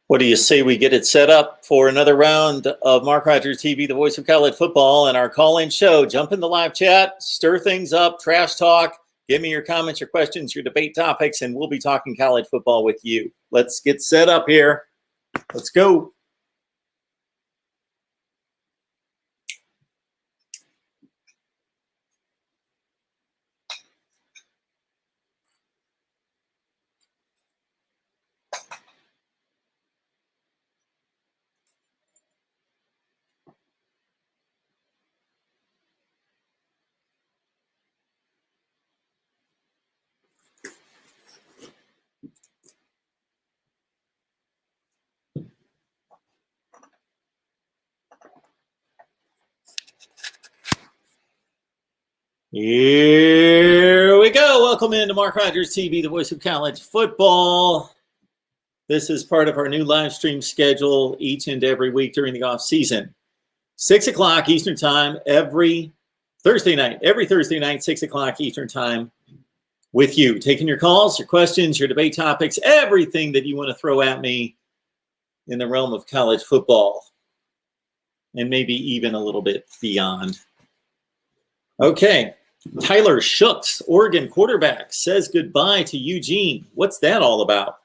What do you say we get it set up for another round of Mark Rogers TV, the voice of college football, and our call-in show? Jump in the live chat, stir things up, trash talk. Give me your comments, your questions, your debate topics, and we'll be talking college football with you. Let's get set up here. Let's go. Here we go. Welcome into Mark Rogers TV, the voice of college football. This is part of our new live stream schedule each and every week during the off season. 6 o'clock Eastern time every Thursday night, 6 o'clock Eastern time with you. Taking your calls, your questions, your debate topics, everything that you want to throw at me in the realm of college football, and maybe even a little bit beyond. Okay. Tyler Shooks, Oregon quarterback, says goodbye to Eugene. What's that all about?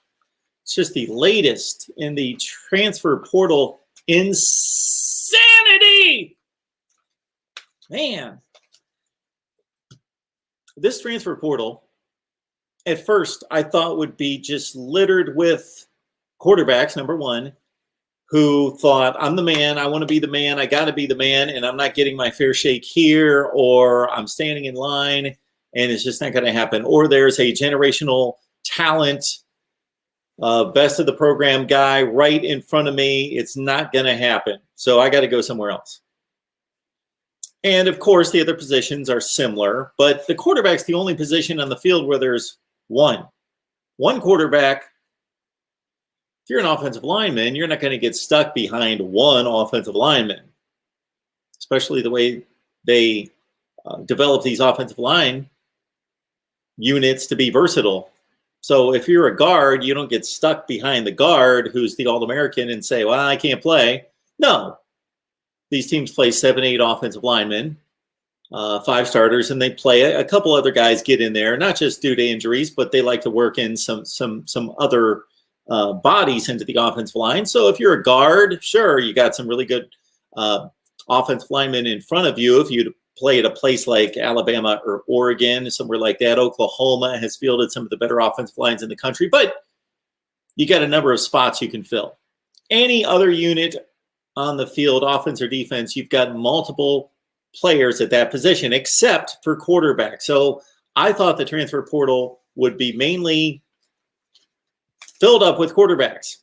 It's just the latest in the transfer portal insanity. Man, this transfer portal, at first, I thought would be just littered with quarterbacks, number one, who thought, I'm the man, I want to be the man, I got to be the man, and I'm not getting my fair shake here, or I'm standing in line, and it's just not going to happen. Or there's a generational talent, best of the program guy right in front of me. It's not going to happen. So I got to go somewhere else. And, of course, the other positions are similar, but the quarterback's the only position on the field where there's one quarterback. If you're an offensive lineman, you're not going to get stuck behind one offensive lineman, especially the way they develop these offensive line units to be versatile. So if you're a guard, you don't get stuck behind the guard who's the All-American and say, well, I can't play. No. These teams play 7-8 offensive linemen, 5 starters, and they play a couple other guys get in there, not just due to injuries, but they like to work in some other bodies into the offensive line. So if you're a guard, sure, you got some really good offensive linemen in front of you. If you play at a place like Alabama or Oregon, somewhere like that, Oklahoma has fielded some of the better offensive lines in the country, but you got a number of spots you can fill. Any other unit on the field, offense or defense, you've got multiple players at that position, except for quarterback. So I thought the transfer portal would be mainly filled up with quarterbacks.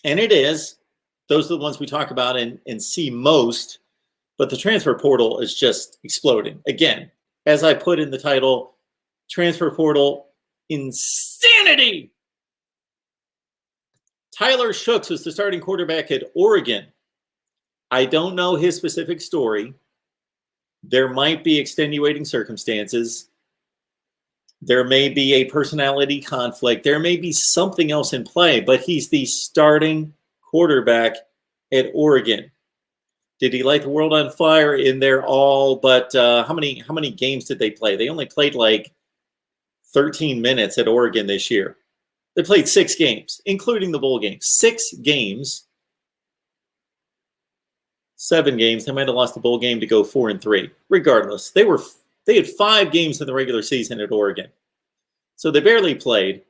And it is. Those are the ones we talk about and see most. But the transfer portal is just exploding. Again, as I put in the title, transfer portal insanity. Tyler Shooks was the starting quarterback at Oregon. I don't know his specific story. There might be extenuating circumstances. There may be a personality conflict. There may be something else in play, but he's the starting quarterback at Oregon. Did he light the world on fire in there all? But how many games did they play? They only played like 13 minutes at Oregon this year. They played 6 games, including the bowl game. 6 games. 7 games. They might have lost the bowl game to go 4-3. Regardless, they had 5 games in the regular season at Oregon. So they barely played.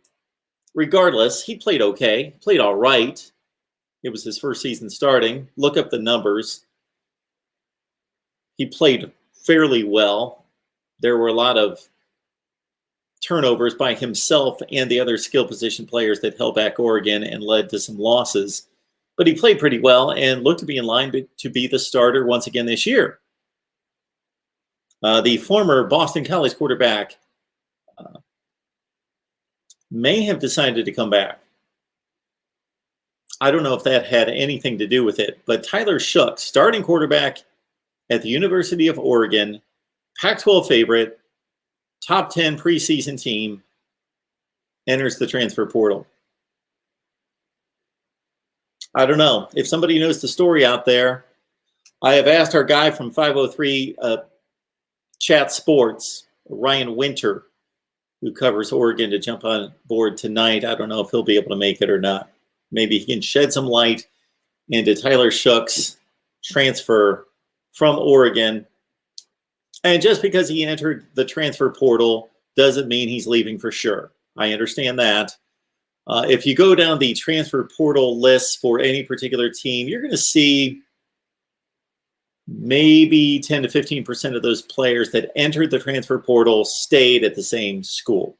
Regardless, he played okay. Played all right. It was his first season starting. Look up the numbers. He played fairly well. There were a lot of turnovers by himself and the other skill position players that held back Oregon and led to some losses. But he played pretty well and looked to be in line to be the starter once again this year. The former Boston College quarterback may have decided to come back. I don't know if that had anything to do with it, but Tyler Shooks, starting quarterback at the University of Oregon, Pac-12 favorite, top 10 preseason team, enters the transfer portal. I don't know. If somebody knows the story out there, I have asked our guy from 503 Chat Sports, Ryan Winter, who covers Oregon, to jump on board tonight. I don't know if he'll be able to make it or not. Maybe he can shed some light into Tyler Shoug's transfer from Oregon. And just because he entered the transfer portal doesn't mean he's leaving for sure. I understand that. If you go down the transfer portal list for any particular team, you're going to see maybe 10 to 15% of those players that entered the transfer portal stayed at the same school.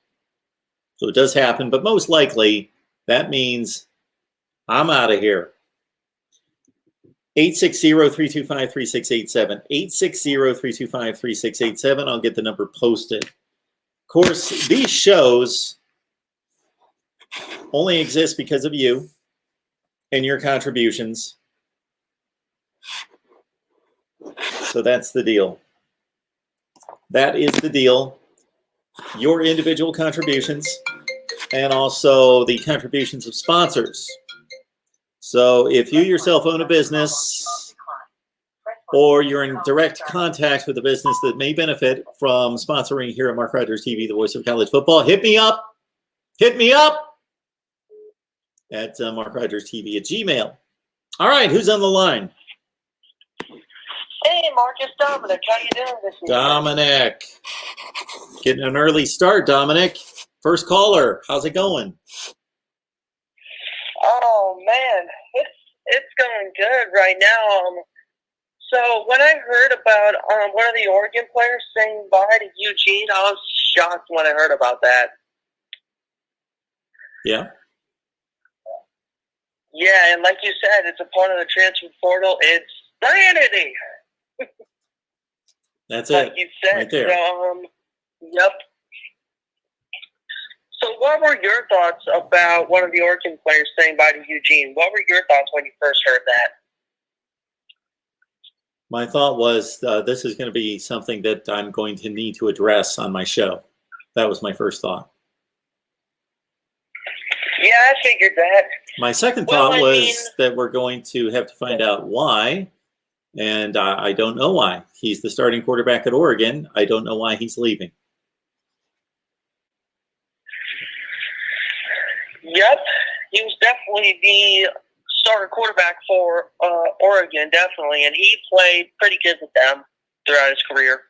So it does happen, but most likely that means I'm out of here. 860-325-3687. 860-325-3687. I'll get the number posted. Of course, these shows only exist because of you and your contributions. So that's the deal. That is the deal. Your individual contributions and also the contributions of sponsors. So if you yourself own a business or you're in direct contact with a business that may benefit from sponsoring here at Mark Rogers TV, the voice of college football, hit me up. Hit me up at MarkRogersTV at Gmail. All right, who's on the line? Hey, Marcus, Dominic. How you doing this evening? Dominic. Getting an early start, Dominic. First caller. How's it going? Oh, man. It's going good right now. So when I heard about one of the Oregon players saying bye to Eugene, I was shocked when I heard about that. Yeah. Yeah, and like you said, it's a part of the transfer portal. It's vanity. That's it. Like you said. Right there. Yep. So what were your thoughts about one of the Oregon players saying bye to Eugene? What were your thoughts when you first heard that? My thought was this is going to be something that I'm going to need to address on my show. That was my first thought. Yeah, I figured that. My second thought was that we're going to have to find out why, and I don't know why. He's the starting quarterback at Oregon. I don't know why he's leaving. Yep, he was definitely the starter quarterback for Oregon, definitely, and he played pretty good with them throughout his career.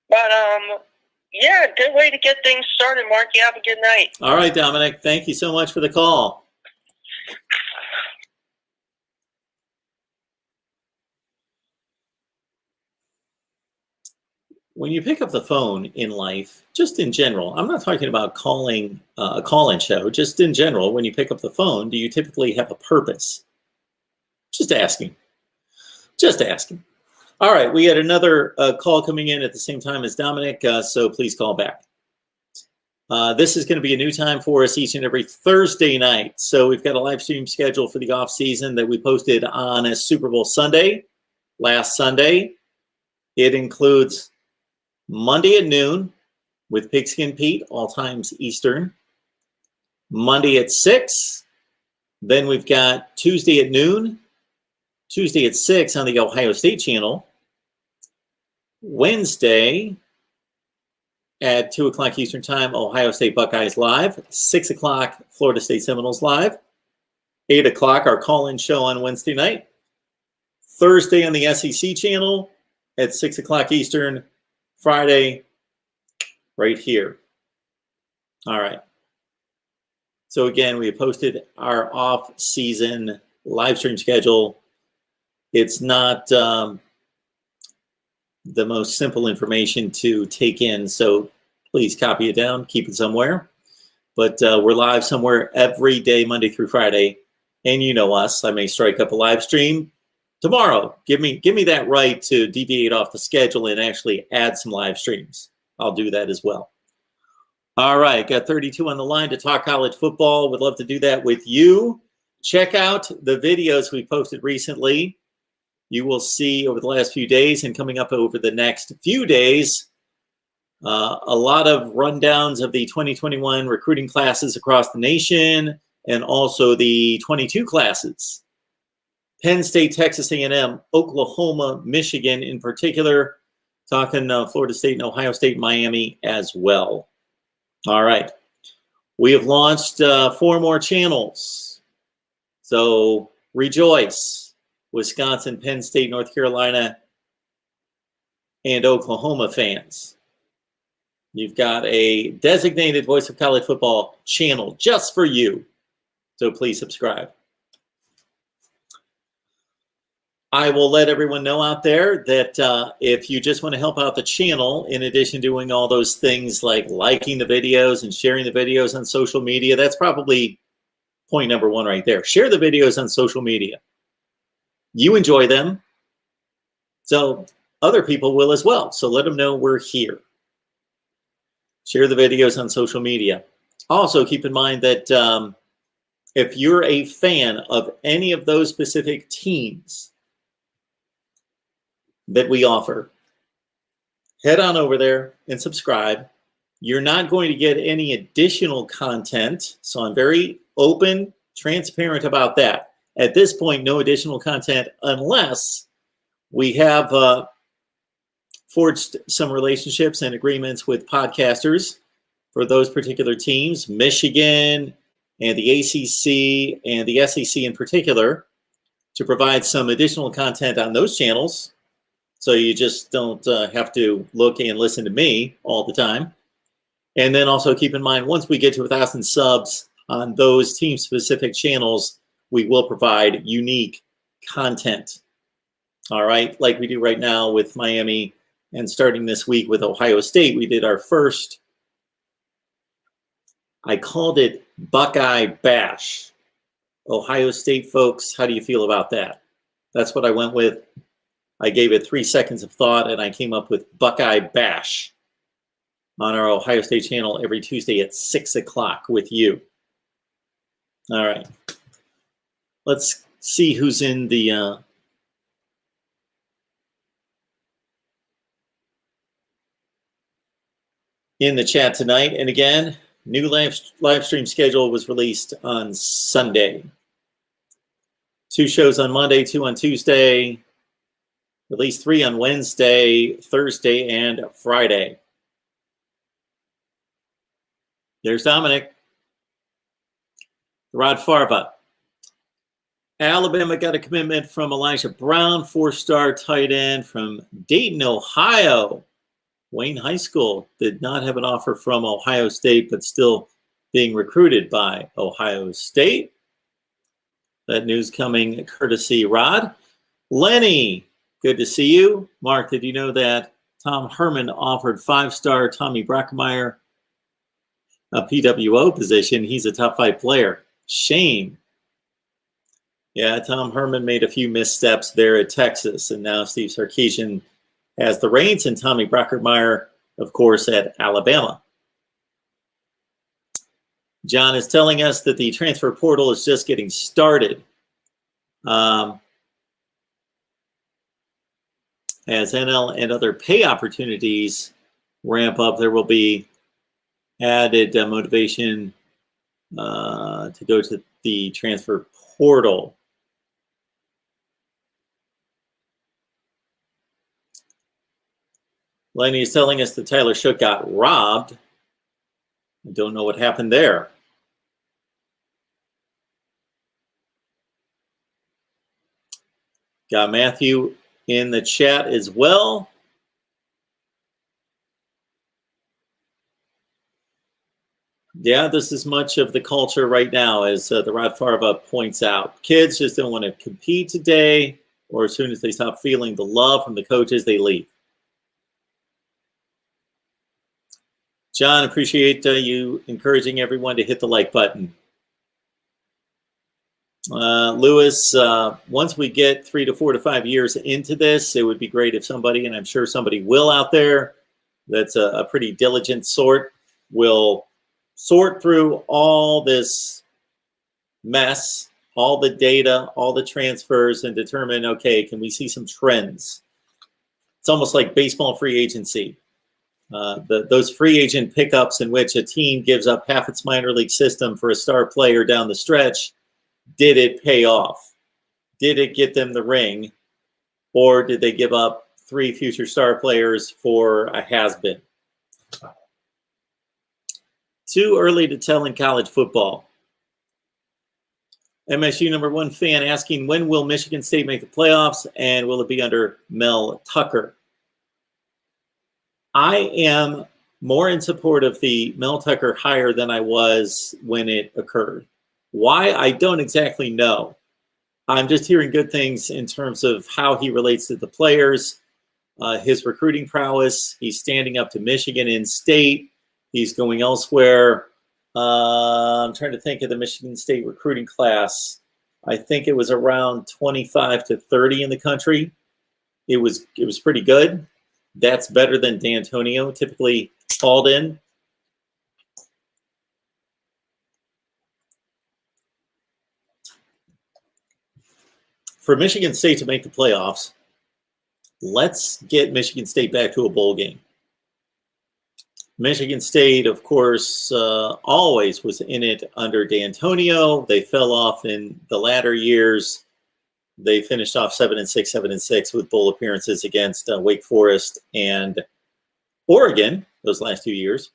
But, yeah, good way to get things started, Mark. You have a good night. All right, Dominic. Thank you so much for the call. When you pick up the phone in life, just in general, I'm not talking about calling a call-in show, just in general, when you pick up the phone, do you typically have a purpose? Just asking. Just asking. All right, we had another call coming in at the same time as Dominic, so please call back. This is going to be a new time for us each and every Thursday night. So we've got a live stream schedule for the off season that we posted on a Super Bowl Sunday, last Sunday. It includes Monday at noon with Pigskin Pete, all times Eastern. Monday at 6. Then we've got Tuesday at noon. Tuesday at 6 on the Ohio State channel. Wednesday at 2 o'clock Eastern time, Ohio State Buckeyes live. 6 o'clock, Florida State Seminoles live. 8 o'clock, our call-in show on Wednesday night. Thursday on the SEC channel at 6 o'clock Eastern. Friday, right here. All right. So again, we posted our off-season live stream schedule. It's not the most simple information to take in, so please copy it down, keep it somewhere. But we're live somewhere every day, Monday through Friday. And you know us, I may strike up a live stream tomorrow. Give me that right to deviate off the schedule and actually add some live streams. I'll do that as well. All right, got 32 on the line to talk college football. Would love to do that with you. Check out the videos we posted recently. You will see over the last few days and coming up over the next few days A lot of rundowns of the 2021 recruiting classes across the nation, and also the 22 classes. Penn State, Texas A&M, Oklahoma, Michigan in particular. Talking Florida State and Ohio State, Miami as well. All right. We have launched 4 more channels. So rejoice, Wisconsin, Penn State, North Carolina, and Oklahoma fans. You've got a designated Voice of College Football channel just for you. So please subscribe. I will let everyone know out there that if you just want to help out the channel, in addition to doing all those things like liking the videos and sharing the videos on social media, that's probably point number 1 right there. Share the videos on social media. You enjoy them, so other people will as well. So let them know we're here. Share the videos on social media. Also, keep in mind that if you're a fan of any of those specific teams that we offer, head on over there and subscribe. You're not going to get any additional content, so I'm very open, transparent about that. At this point, no additional content unless we have forged some relationships and agreements with podcasters for those particular teams, Michigan and the ACC and the SEC in particular, to provide some additional content on those channels. So you just don't have to look and listen to me all the time. And then also keep in mind, once we get to 1,000 subs on those team-specific channels, we will provide unique content. All right, like we do right now with Miami, and starting this week with Ohio State, we did our first, I called it Buckeye Bash. Ohio State folks, how do you feel about that? That's what I went with. I gave it 3 seconds of thought, and I came up with Buckeye Bash on our Ohio State channel every Tuesday at 6 o'clock with you. All right. Let's see who's in the chat tonight. And again, new live stream schedule was released on Sunday. 2 shows on Monday, 2 on Tuesday, at least 3 on Wednesday, Thursday, and Friday. There's Dominic. Rod Farva. Alabama got a commitment from Elijah Brown, 4-star tight end from Dayton, Ohio. Wayne High School did not have an offer from Ohio State, but still being recruited by Ohio State. That news coming courtesy Rod. Lenny, good to see you. Mark, did you know that Tom Herman offered 5-star Tommy Brackemeyer a PWO position? He's a top 5 player. Shame. Yeah, Tom Herman made a few missteps there at Texas, and now Steve Sarkisian has the reins, and Tommy Brackemeyer, of course, at Alabama. John is telling us that the transfer portal is just getting started. As NL and other pay opportunities ramp up, there will be added motivation to go to the transfer portal. Lenny is telling us that Tyler Shook got robbed. I don't know what happened there. Got Matthew in the chat as well. Yeah, this is much of the culture right now, as the Rod Farva points out. Kids just don't want to compete today, or as soon as they stop feeling the love from the coaches, they leave. John, appreciate you encouraging everyone to hit the like button. Lewis, once we get 3 to 4 to 5 years into this, it would be great if somebody, and I'm sure somebody will out there, that's a pretty diligent sort, will sort through all this mess, all the data, all the transfers, and determine, okay, can we see some trends? It's almost like baseball free agency. Those free agent pickups in which a team gives up half its minor league system for a star player down the stretch, did it pay off? Did it get them the ring? Or did they give up 3 future star players for a has-been? Too early to tell in college football. MSU #1 fan asking, when will Michigan State make the playoffs and will it be under Mel Tucker? I am more in support of the Mel Tucker hire than I was when it occurred. Why? I don't exactly know. I'm just hearing good things in terms of how he relates to the players, his recruiting prowess. He's standing up to Michigan in state. He's going elsewhere. I'm trying to think of the Michigan State recruiting class. I think it was around 25 to 30 in the country. It was pretty good. That's better than D'Antonio typically called in. For Michigan State to make the playoffs, let's get Michigan State back to a bowl game. Michigan State, of course, always was in it under D'Antonio. They fell off in the latter years. They finished off 7-6, 7-6 with bowl appearances against Wake Forest and Oregon those last 2 years.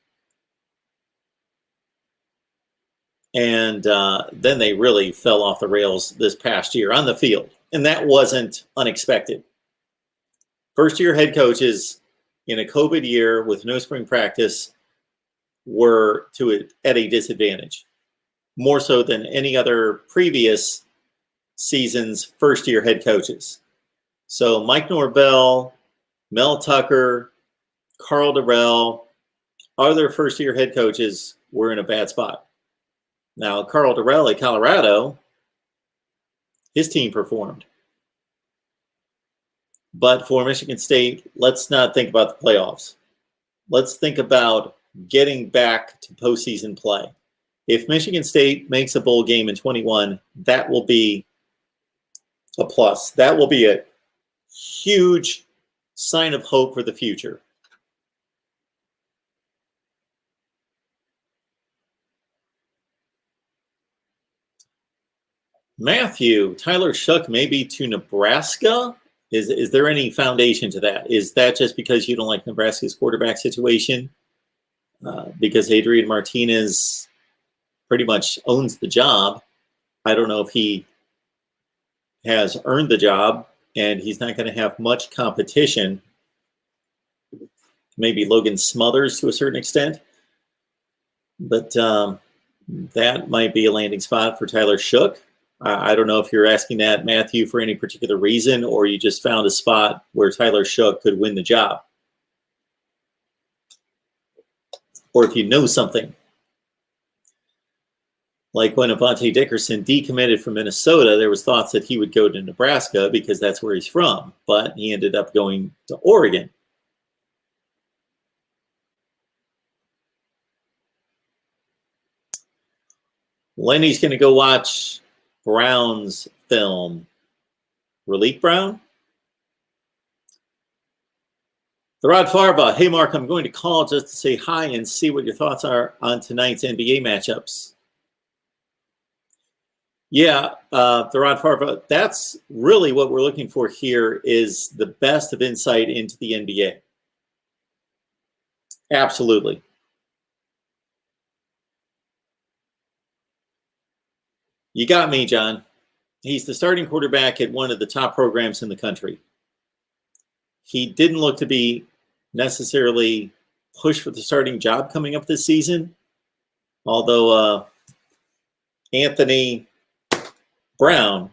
And then they really fell off the rails this past year on the field. And that wasn't unexpected. First-year head coaches in a COVID year with no spring practice were at a disadvantage, more so than any other previous season's first-year head coaches. So Mike Norvell, Mel Tucker, Carl Durrell, other first-year head coaches were in a bad spot. Now, Carl Durrell at Colorado, his team performed. But for Michigan State, let's not think about the playoffs. Let's think about getting back to postseason play. If Michigan State makes a bowl game in 21, that will be a plus. That will be a huge sign of hope for the future. Matthew, Tyler Shough maybe to Nebraska? Is there any foundation to that? Is that just because you don't like Nebraska's quarterback situation? Because Adrian Martinez pretty much owns the job. I don't know if he has earned the job, and he's not going to have much competition. Maybe Logan Smothers to a certain extent. But that might be a landing spot for Tyler Shough. I don't know if you're asking that, Matthew, for any particular reason, or you just found a spot where Tyler Shough could win the job. Or if you know something. Like when Avante Dickerson decommitted from Minnesota, there was thoughts that he would go to Nebraska because that's where he's from, but he ended up going to Oregon. Lenny's going to go watch Brown's film. Relique Brown? Tharad Farva, hey Mark, I'm going to call just to say hi and see what your thoughts are on tonight's NBA matchups. Yeah, Tharad Farva, that's really what we're looking for here is the best of insight into the NBA. Absolutely. You got me, John. He's the starting quarterback at one of the top programs in the country. He didn't look to be necessarily pushed for the starting job coming up this season, although Anthony Brown,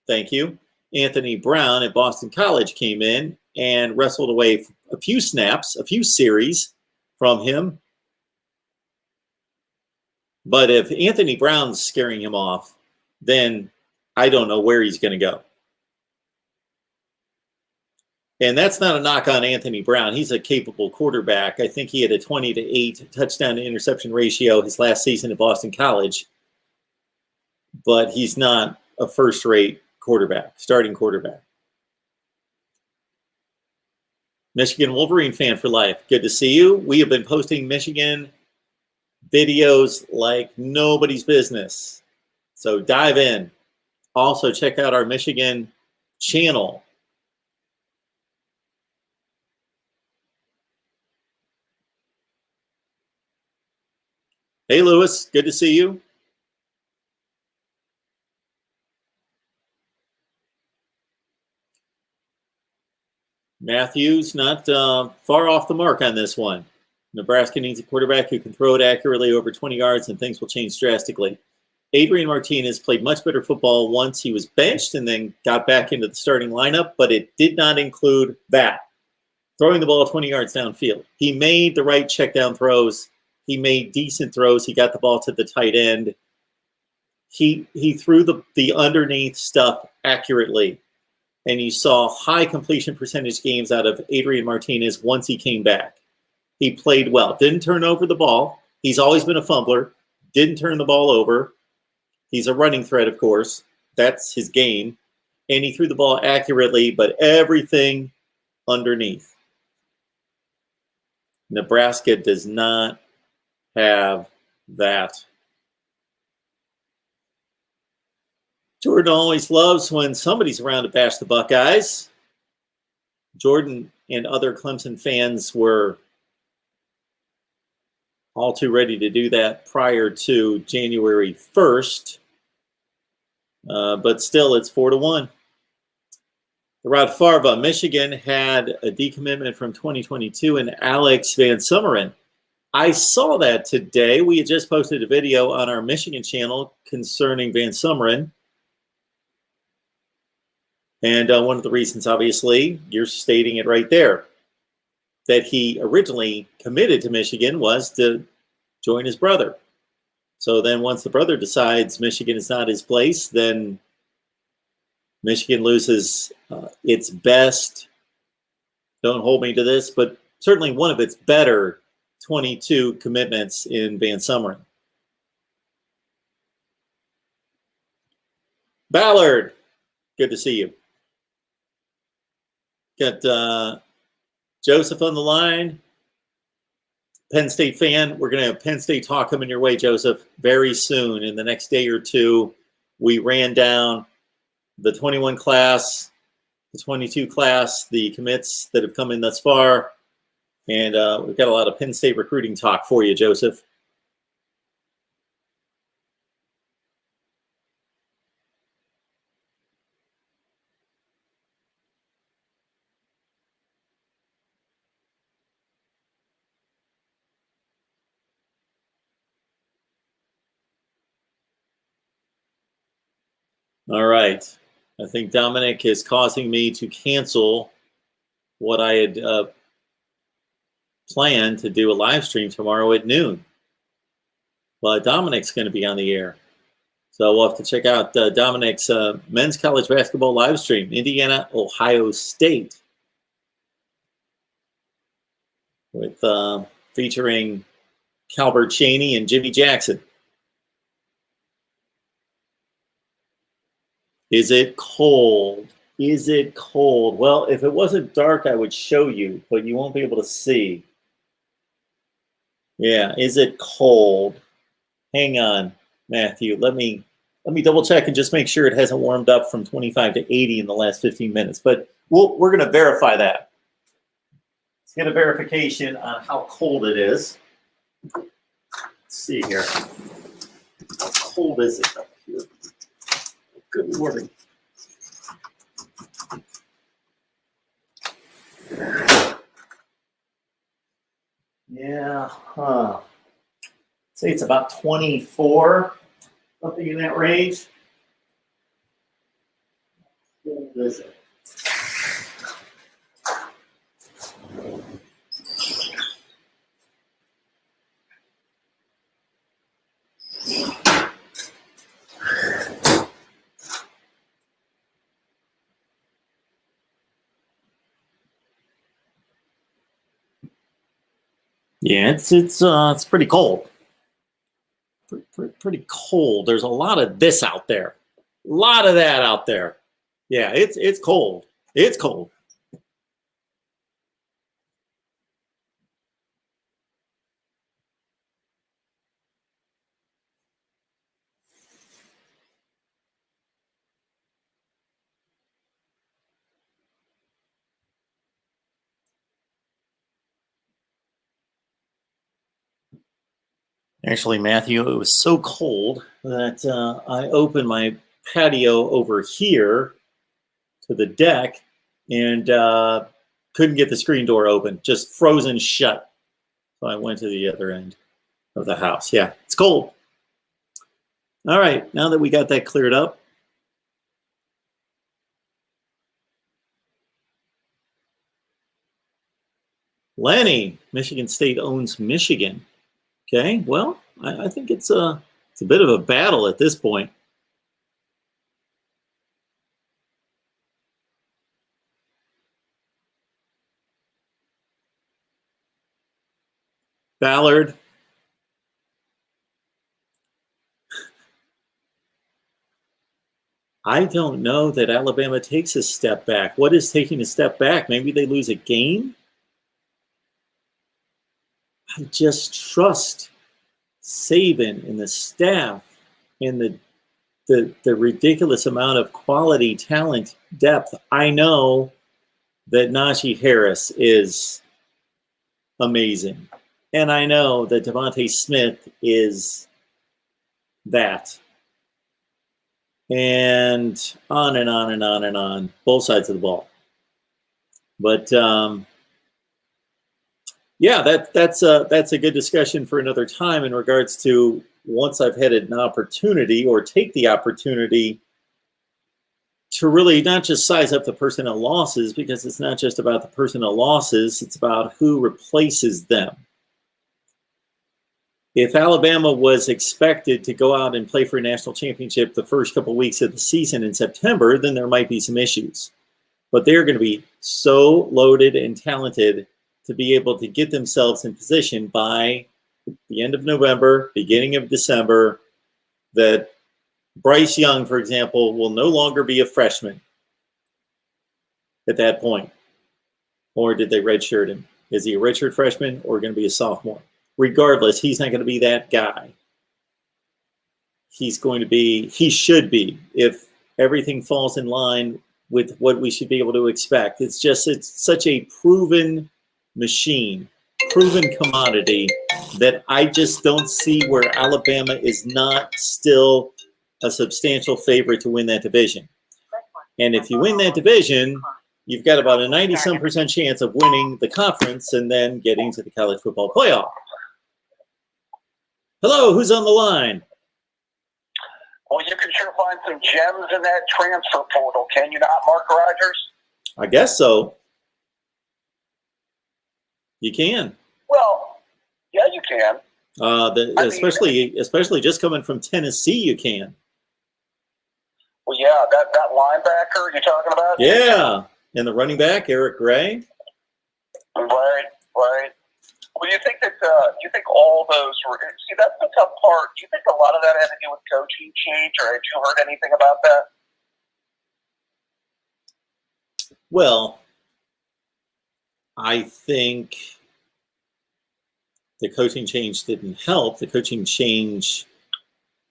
thank you, Anthony Brown at Boston College came in and wrestled away a few snaps, a few series from him. But if Anthony Brown's scaring him off, then I don't know where he's going to go. And that's not a knock on Anthony Brown. He's a capable quarterback. I think he had a 20-8 touchdown to interception ratio his last season at Boston College. But he's not a first-rate quarterback, starting quarterback. Michigan Wolverine fan for life. Good to see you. We have been posting Michigan videos like nobody's business. So dive in. Also, check out our Michigan channel. Hey, Lewis. Good to see you. Matthews, not far off the mark on this one. Nebraska needs a quarterback who can throw it accurately over 20 yards, and things will change drastically. Adrian Martinez played much better football once he was benched and then got back into the starting lineup, but it did not include that. Throwing the ball 20 yards downfield. He made the right check down throws. He made decent throws. He got the ball to the tight end. He threw the underneath stuff accurately. And you saw high completion percentage games out of Adrian Martinez once he came back. He played well. Didn't turn over the ball. He's always been a fumbler. Didn't turn the ball over. He's a running threat, of course. That's his game. And he threw the ball accurately, but everything underneath. Nebraska does not have that. Jordan always loves when somebody's around to bash the Buckeyes. Jordan and other Clemson fans were all too ready to do that prior to January 1st. But still, it's 4-1. Rod Farva, Michigan had a decommitment from 2022 and Alex Van Summeren. I saw that today. We had just posted a video on our Michigan channel concerning Van Summeren. And one of the reasons, obviously, you're stating it right there, that he originally committed to Michigan was to join his brother. So then once the brother decides Michigan is not his place, then Michigan loses its best, don't hold me to this, but certainly one of its better 22 commitments in Van Summeren. Ballard, good to see you. Got Joseph on the line, Penn State fan. We're going to have Penn State talk coming your way, Joseph, very soon. In the next day or two, we ran down the 21 class, the 22 class, the commits that have come in thus far. And we've got a lot of Penn State recruiting talk for you, Joseph. All right. I think Dominic is causing me to cancel what I had planned to do a live stream tomorrow at noon. But Dominic's going to be on the air. So we'll have to check out Dominic's men's college basketball live stream, Indiana, Ohio State, with featuring Calbert Chaney and Jimmy Jackson. Is it cold? Is it cold? Well, if it wasn't dark, I would show you, but you won't be able to see. Yeah, is it cold? Hang on, Matthew. Let me double check and just make sure it hasn't warmed up from 25 to 80 in the last 15 minutes. But we're going to verify that. Let's get a verification on how cold it is. Let's see here. How cold is it up here? Good morning. Yeah, say it's about 24, something in that range. How cold is it? Yeah, it's pretty cold. Pretty cold. There's a lot of this out there. A lot of that out there. Yeah, it's cold. It's cold. Actually, Matthew, it was so cold that I opened my patio over here to the deck and couldn't get the screen door open, just frozen shut. So I went to the other end of the house. Yeah, it's cold. All right, now that we got that cleared up, Lenny, Michigan State owns Michigan. Okay, well, I think it's a bit of a battle at this point. Ballard. I don't know that Alabama takes a step back. What is taking a step back? Maybe they lose a game? I just trust Saban and the staff and the ridiculous amount of quality, talent, depth. I know that Najee Harris is amazing. And I know that Devontae Smith is that. And on and on and on and on, both sides of the ball. But yeah, that's a good discussion for another time in regards to once I've had an opportunity or take the opportunity to really not just size up the personnel losses, because it's not just about the personnel losses, it's about who replaces them. If Alabama was expected to go out and play for a national championship the first couple of weeks of the season in September, then there might be some issues. But they're going to be so loaded and talented to be able to get themselves in position by the end of November, beginning of December, that Bryce Young, for example, will no longer be a freshman at that point. Or did they redshirt him? Is he a redshirt freshman or going to be a sophomore? Regardless, he's not going to be that guy. He's going to be, he should be, if everything falls in line with what we should be able to expect. It's such a proven machine, proven commodity, that I just don't see where Alabama is not still a substantial favorite to win that division. And if you win that division, you've got about a 90-some% chance of winning the conference and then getting to the college football playoff. Hello, who's on the line? Well, you can sure find some gems in that transfer portal, can you not, Mark Rogers? I guess so. You can. Well, yeah, you can. Especially just coming from Tennessee, you can. Well, yeah, that linebacker you're talking about? Yeah, and the running back, Eric Gray. Right. Well, you think that you think all those were? See, that's the tough part. Do you think a lot of that had to do with coaching change, or had you heard anything about that? Well, I think the coaching change didn't help. The coaching change,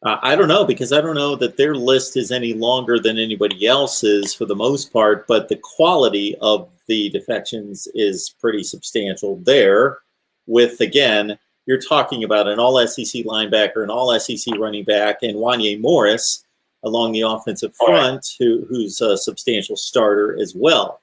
I don't know, because I don't know that their list is any longer than anybody else's for the most part, but the quality of the defections is pretty substantial there. With, again, you're talking about an all-SEC linebacker, an all-SEC running back, and Wanye Morris along the offensive front, who's a substantial starter as well.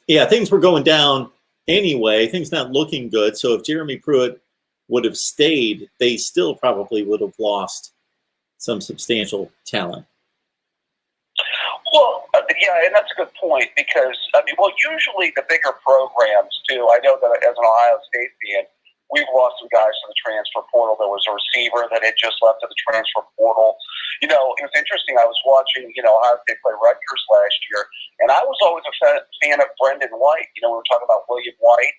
Yeah, things were going down anyway. Things not looking good. So if Jeremy Pruitt would have stayed, they still probably would have lost some substantial talent. Well, yeah, and that's a good point because, usually the bigger programs, too, I know that as an Ohio State fan, we've lost some guys to the transfer portal. There was a receiver that had just left to the transfer portal. It was interesting. I was watching, Ohio State play Rutgers last year, and I was always a fan of Brendan White. We were talking about William White.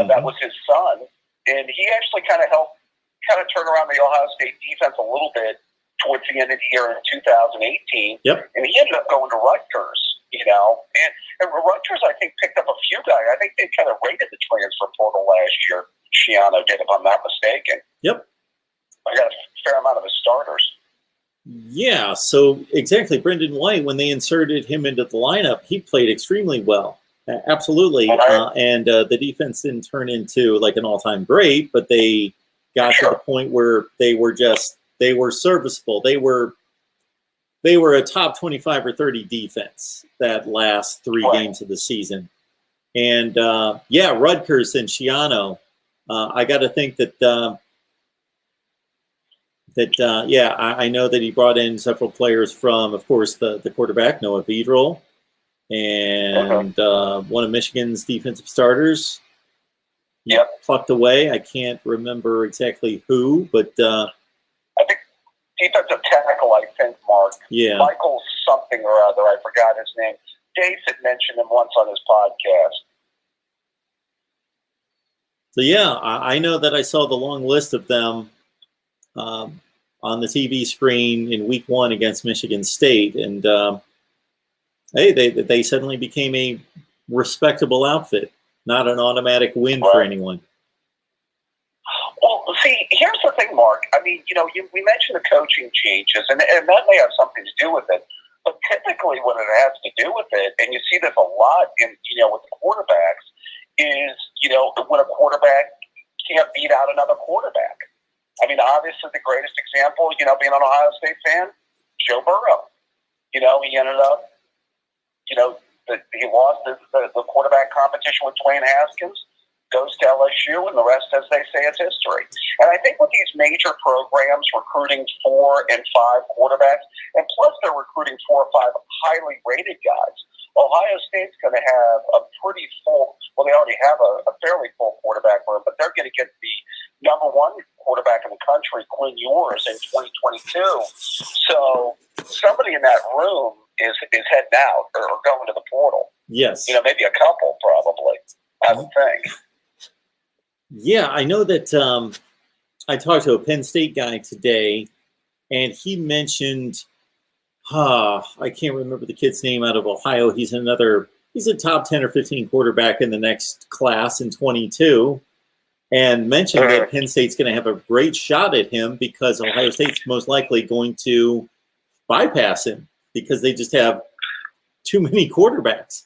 That was his son, and he actually kind of helped turn around the Ohio State defense a little bit towards the end of the year in 2018. Yep. And he ended up going to Rutgers, And Rutgers, I think, picked up a few guys. I think they kind of raided the transfer portal last year. Shiano did, if I'm not mistaken. Yep. I got a fair amount of his starters. Yeah, so exactly. Brendan White, when they inserted him into the lineup, he played extremely well. Absolutely. And the defense didn't turn into like an all-time great, but they got to the point where they were serviceable. They were a top 25 or 30 defense that last 3 games of the season. And Rutgers and Schiano, I got to think that I know that he brought in several players from, of course, the quarterback, Noah Vedral, and one of Michigan's defensive starters. Plucked away. I can't remember exactly who, but I think defensive tackle, Mark. Yeah. Michael something or other. I forgot his name. Dave had mentioned him once on his podcast. So, I know that I saw the long list of them on the TV screen in week 1 against Michigan State. And, they suddenly became a respectable outfit, not an automatic win for anyone. Well, see, here's the thing, Mark. I mean, we mentioned the coaching changes, and that may have something to do with it. But typically what it has to do with it, and you see this a lot in, with the quarterbacks, is, when a quarterback can't beat out another quarterback. I mean, obviously the greatest example, being an Ohio State fan, Joe Burrow. He ended up, he lost the quarterback competition with Dwayne Haskins, goes to LSU, and the rest, as they say, is history. And I think with these major programs recruiting 4 and 5 quarterbacks, and plus they're recruiting 4 or 5 highly rated guys, Ohio State's going to have a pretty full, well, they already have a fairly full quarterback room, but they're going to get the number 1 quarterback in the country, Quinn Ewers, in 2022. So somebody in that room is heading out or going to the portal. Yes. Maybe a couple, probably, I would think. Yeah, I know that I talked to a Penn State guy today, and he mentioned, I can't remember the kid's name out of Ohio. He's a top 10 or 15 quarterback in the next class in 22, and mentioned that Penn State's going to have a great shot at him because Ohio State's most likely going to bypass him because they just have too many quarterbacks.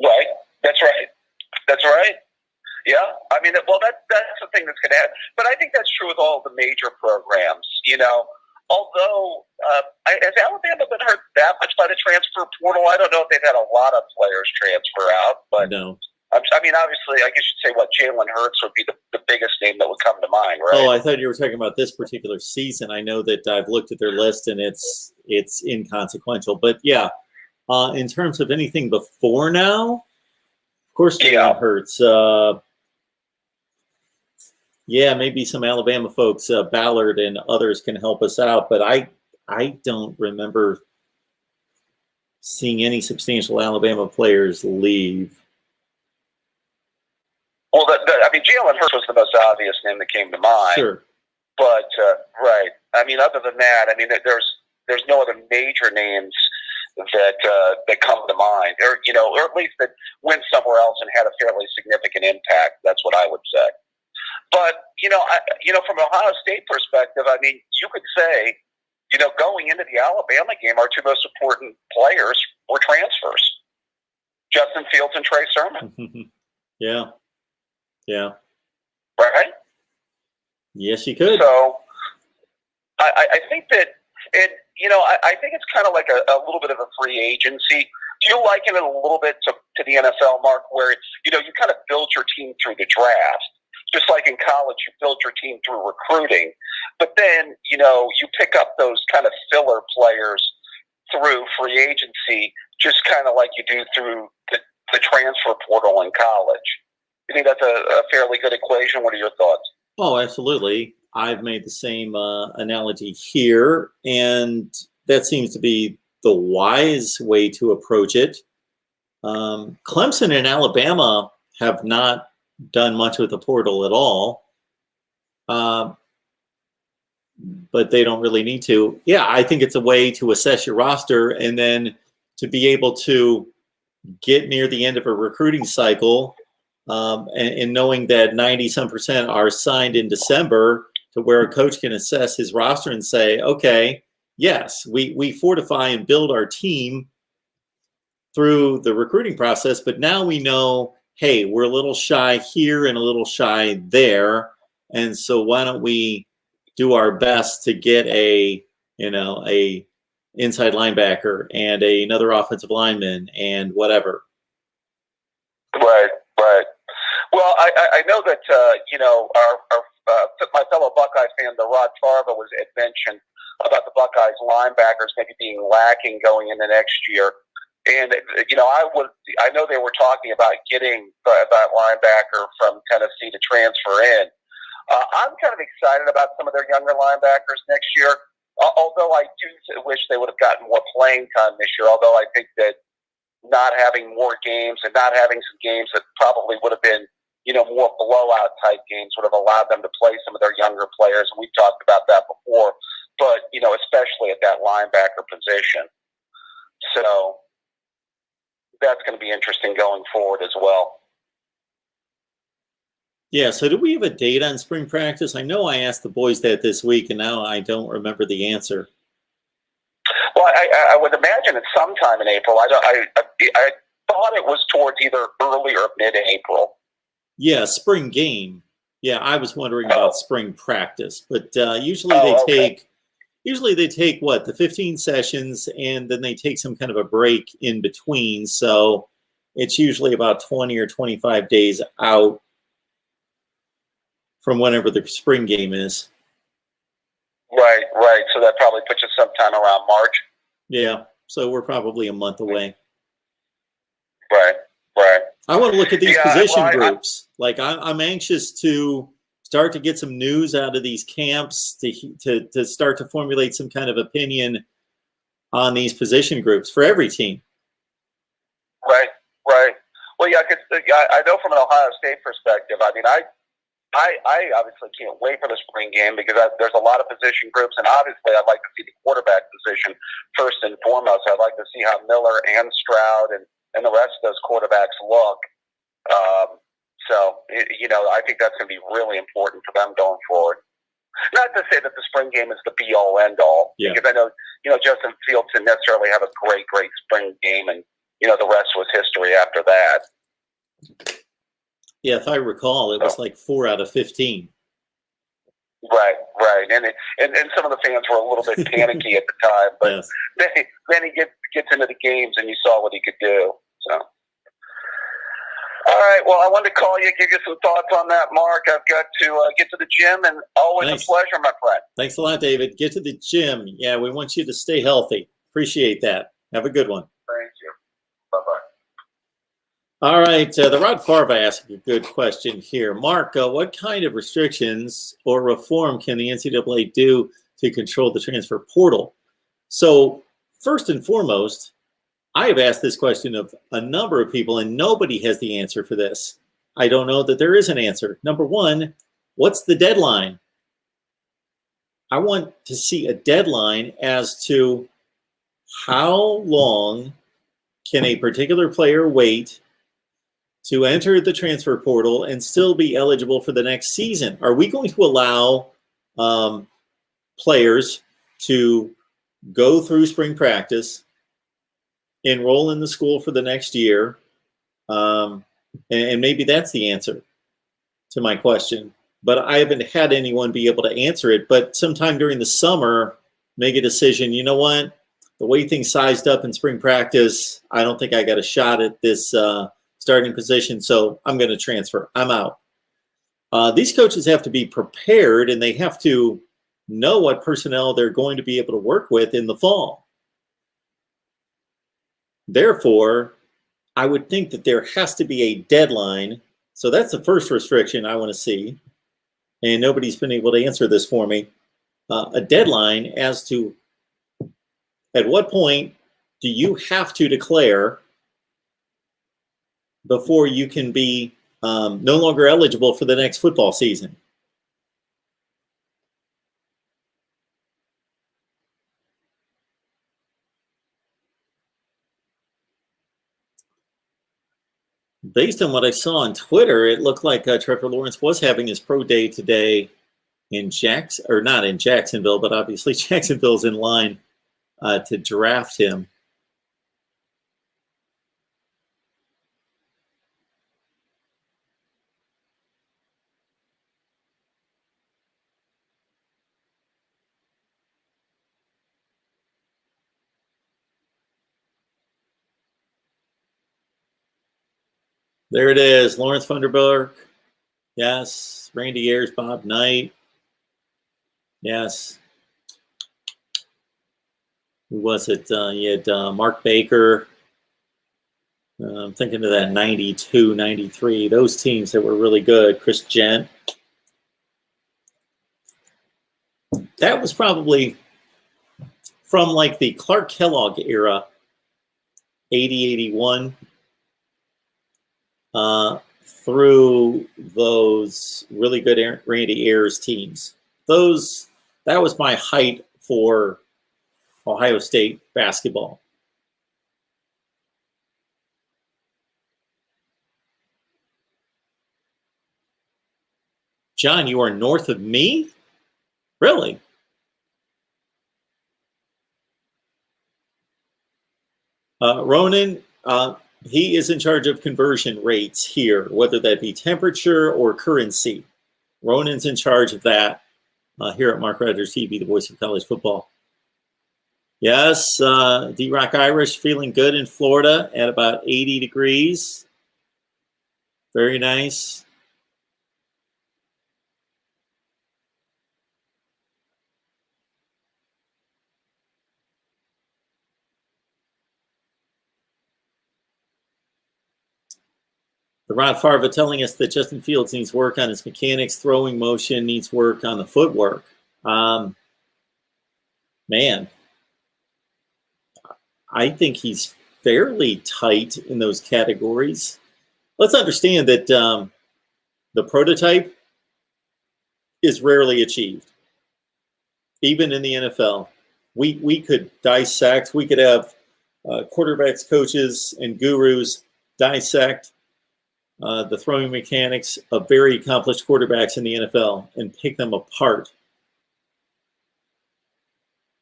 Right. That's right. That's right. Yeah, I mean, well, that's the thing that's going to happen. But I think that's true with all the major programs. Although has Alabama been hurt that much by the transfer portal? I don't know if they've had a lot of players transfer out, but no. I mean, obviously, I guess you'd say Jalen Hurts would be the biggest name that would come to mind, right? Oh, I thought you were talking about this particular season. I know that I've looked at their list and it's inconsequential, but yeah, in terms of anything before now, of course, Jalen Hurts. Maybe some Alabama folks, Ballard and others can help us out, but I don't remember seeing any substantial Alabama players leave. Well, I mean, Jalen Hurts was the most obvious name that came to mind. Sure. But, right. I mean, other than that, I mean, there's no other major names that come to mind, or at least that went somewhere else and had a fairly significant impact. That's what I would say. But, from an Ohio State perspective, I mean, you could say, going into the Alabama game, our 2 most important players were transfers. Justin Fields and Trey Sermon. Yeah. Right? Yes, you could. So, I think that, I think it's kind of like a little bit of a free agency. Do you liken it a little bit to the NFL, Mark, where, you kind of build your team through the draft? Just like in college, you build your team through recruiting. But then, you pick up those kind of filler players through free agency, just kind of like you do through the transfer portal in college. You think that's a fairly good equation? What are your thoughts? Oh, absolutely. I've made the same analogy here, and that seems to be the wise way to approach it. Clemson and Alabama have not done much with the portal at all, but they don't really need to. Yeah, I think it's a way to assess your roster and then to be able to get near the end of a recruiting cycle and knowing that 90% are signed in December, to where a coach can assess his roster and say, okay, yes, we fortify and build our team through the recruiting process, but now we know, hey, we're a little shy here and a little shy there. And so why don't we do our best to get a inside linebacker and another offensive lineman and whatever. Right. Well, I know that my fellow Buckeye fan, the Rod Farva, had mentioned about the Buckeyes linebackers maybe being lacking going into next year. And I know they were talking about getting that linebacker from Tennessee to transfer in. I'm kind of excited about some of their younger linebackers next year. Although I do wish they would have gotten more playing time this year. Although I think that not having more games and not having some games that probably would have been, more blowout type games would have allowed them to play some of their younger players. And we've talked about that before, but, especially at that linebacker position. So that's going to be interesting going forward as well. Yeah, so do we have a date on spring practice? I know I asked the boys that this week, and now I don't remember the answer. Well, I would imagine it's sometime in April. I thought it was towards either early or mid-April. Yeah, spring game. Yeah, I was wondering about spring practice, but usually they take what, the 15 sessions, and then they take some kind of a break in between. So it's usually about 20 or 25 days out from whenever the spring game is. Right. So that probably puts us sometime around March. Yeah, so we're probably a month away. Right. I want to look at these position groups. I'm anxious to start to get some news out of these camps to start to formulate some kind of opinion on these position groups for every team. Right. Well, yeah, I know from an Ohio State perspective, I mean, I obviously can't wait for the spring game because there's a lot of position groups, and obviously I'd like to see the quarterback position first and foremost. I'd like to see how Miller and Stroud and the rest of those quarterbacks look. I think that's going to be really important for them going forward. Not to say that the spring game is the be-all, end-all, because I know, Justin Fields didn't necessarily have a great spring game, and, the rest was history after that. Yeah, if I recall, it was like 4 out of 15. Right, and some of the fans were a little bit panicky at the time, but yes. then he gets into the games, and you saw what he could do. So, all right. Well, I wanted to call you, give you some thoughts on that, Mark. I've got to get to the gym, and always a pleasure, my friend. Thanks a lot, David. Get to the gym. Yeah, we want you to stay healthy. Appreciate that. Have a good one. Thank you. Bye-bye. All right, the Rod Farva asked a good question here. Mark, what kind of restrictions or reform can the NCAA do to control the transfer portal? So first and foremost, I have asked this question of a number of people, and nobody has the answer for this. I don't know that there is an answer. Number one, what's the deadline? I want to see a deadline as to how long can a particular player wait to enter the transfer portal and still be eligible for the next season. Are we going to allow players to go through spring practice, enroll in the school for the next year, and maybe that's the answer to my question. But I haven't had anyone be able to answer it. But sometime during the summer, make a decision, you know what? The way things sized up in spring practice, I don't think I got a shot at this starting position, so I'm going to transfer. I'm out. These coaches have to be prepared, and they have to know what personnel they're going to be able to work with in the fall. Therefore, I would think that there has to be a deadline. So that's the first restriction I want to see. And nobody's been able to answer this for me. A deadline as to at what point do you have to declare before you can be no longer eligible for the next football season. Based on what I saw on Twitter, it looked like Trevor Lawrence was having his pro day today in not in Jacksonville, but obviously Jacksonville's in line to draft him. There it is. Lawrence Vanderbilt. Yes. Randy Ayers, Bob Knight. Yes. Who was it? You had Mark Baker. I'm thinking of that 92, 93. Those teams that were really good. Chris Gent. That was probably from like the Clark Kellogg era, 80, 81, through those really good Randy Ayers teams. That was my height for Ohio State basketball. John, you are north of me? Really? Ronan, he is in charge of conversion rates here, whether that be temperature or currency. Ronan's in charge of that here at MarkRogersTV, the voice of college football. Yes, D-Rock Irish feeling good in Florida at about 80 degrees. Very nice. The Rod Farva telling us that Justin Fields needs work on his mechanics, throwing motion, needs work on the footwork. Man, I think he's fairly tight in those categories. Let's understand that the prototype is rarely achieved, even in the NFL. We could dissect, we could have quarterbacks, coaches, and gurus dissect the throwing mechanics of very accomplished quarterbacks in the NFL and pick them apart.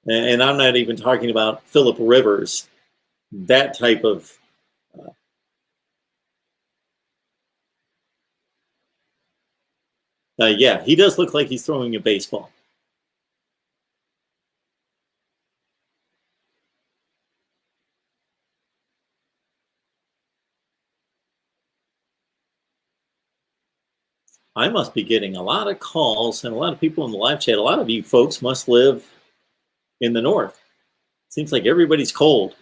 And I'm not even talking about Phillip Rivers, that type of yeah, he does look like he's throwing a baseball. I must be getting a lot of calls and a lot of people in the live chat. A lot of you folks must live in the north. Seems like everybody's cold.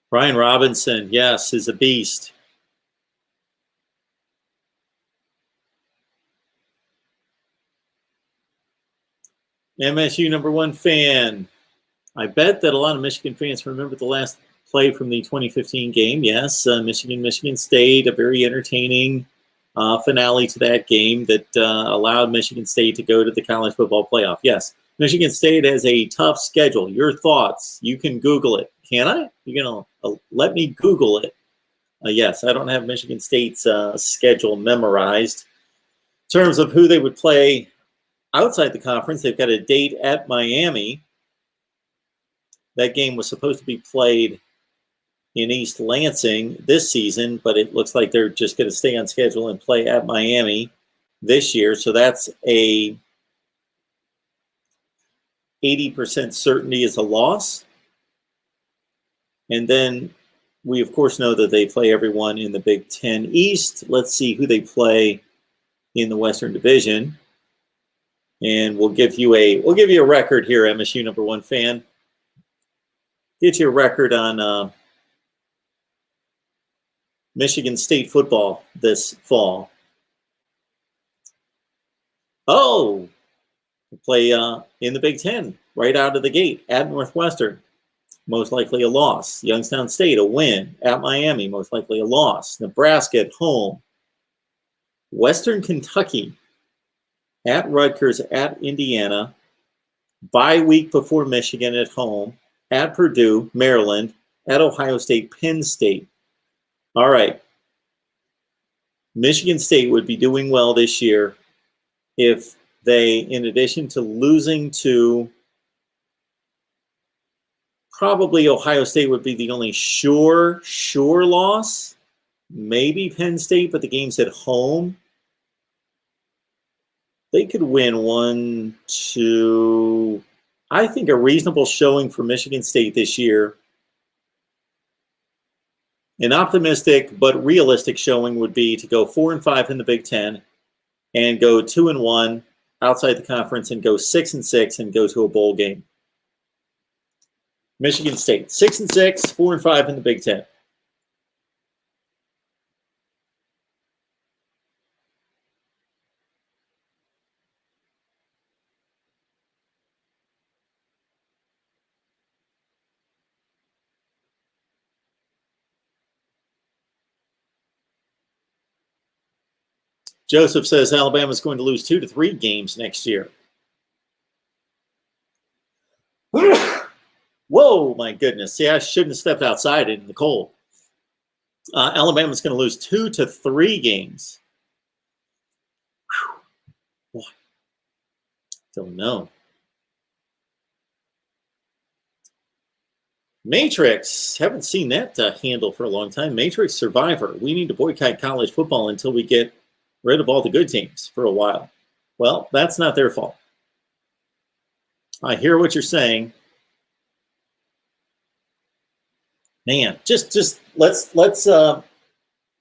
Brian Robinson, yes, is a beast. MSU #1 fan. I bet that a lot of Michigan fans remember the last play from the 2015 game. Yes, Michigan State, a very entertaining finale to that game that allowed Michigan State to go to the college football playoff. Yes, Michigan State has a tough schedule. Your thoughts? You can Google it. Can I? You're going to let me Google it. Yes, I don't have Michigan State's schedule memorized. In terms of who they would play outside the conference, they've got a date at Miami. That game was supposed to be played in East Lansing this season, but it looks like they're just going to stay on schedule and play at Miami this year. So that's a 80% certainty is a loss. And then we, of course, know that they play everyone in the Big Ten East. Let's see who they play in the Western Division. And we'll give you a record here, MSU #1 fan. Get you a record on Michigan State football this fall. Oh, play in the Big Ten right out of the gate at Northwestern. Most likely a loss. Youngstown State, a win. At Miami, most likely a loss. Nebraska at home. Western Kentucky at Rutgers, at Indiana. Bye week before Michigan at home. At Purdue, Maryland. At Ohio State, Penn State. All right. Michigan State would be doing well this year if they, in addition to losing to probably Ohio State would be the only sure loss. Maybe Penn State, but the game's at home. They could win 1, 2, I think a reasonable showing for Michigan State this year, an optimistic but realistic showing, would be to go 4-5 in the Big Ten and go 2-1 outside the conference and go 6-6 and go to a bowl game. Michigan State, 6-6, 4-5 in the Big Ten. Joseph says Alabama's going to lose 2 to 3 games next year. Whoa, my goodness. See, I shouldn't have stepped outside in the cold. Alabama's going to lose 2 to 3 games. Boy, don't know. Matrix, haven't seen that handle for a long time. Matrix Survivor. We need to boycott college football until we get rid of all the good teams for a while. Well, that's not their fault. I hear what you're saying. Man, just let's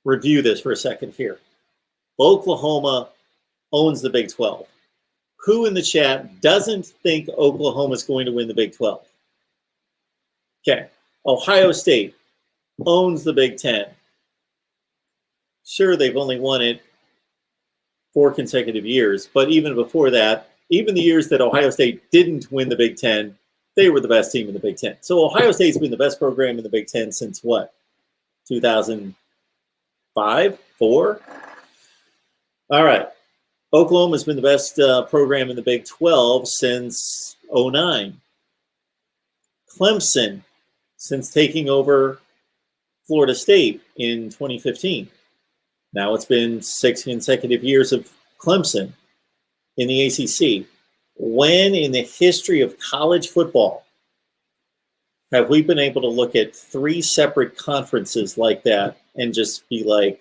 review this for a second here. Oklahoma owns the Big 12. Who in the chat doesn't think Oklahoma's going to win the Big 12? Okay. Ohio State owns the Big 10. Sure, they've only won it 4 consecutive years, but even before that, even the years that Ohio State didn't win the Big 10, they were the best team in the Big 10. So Ohio State's been the best program in the Big 10 since what? 2005? 4? All right. Oklahoma's been the best program in the Big 12 since 2009. Clemson, since taking over Florida State in 2015. Now it's been 6 consecutive years of Clemson in the ACC. When in the history of college football have we been able to look at 3 separate conferences like that and just be like,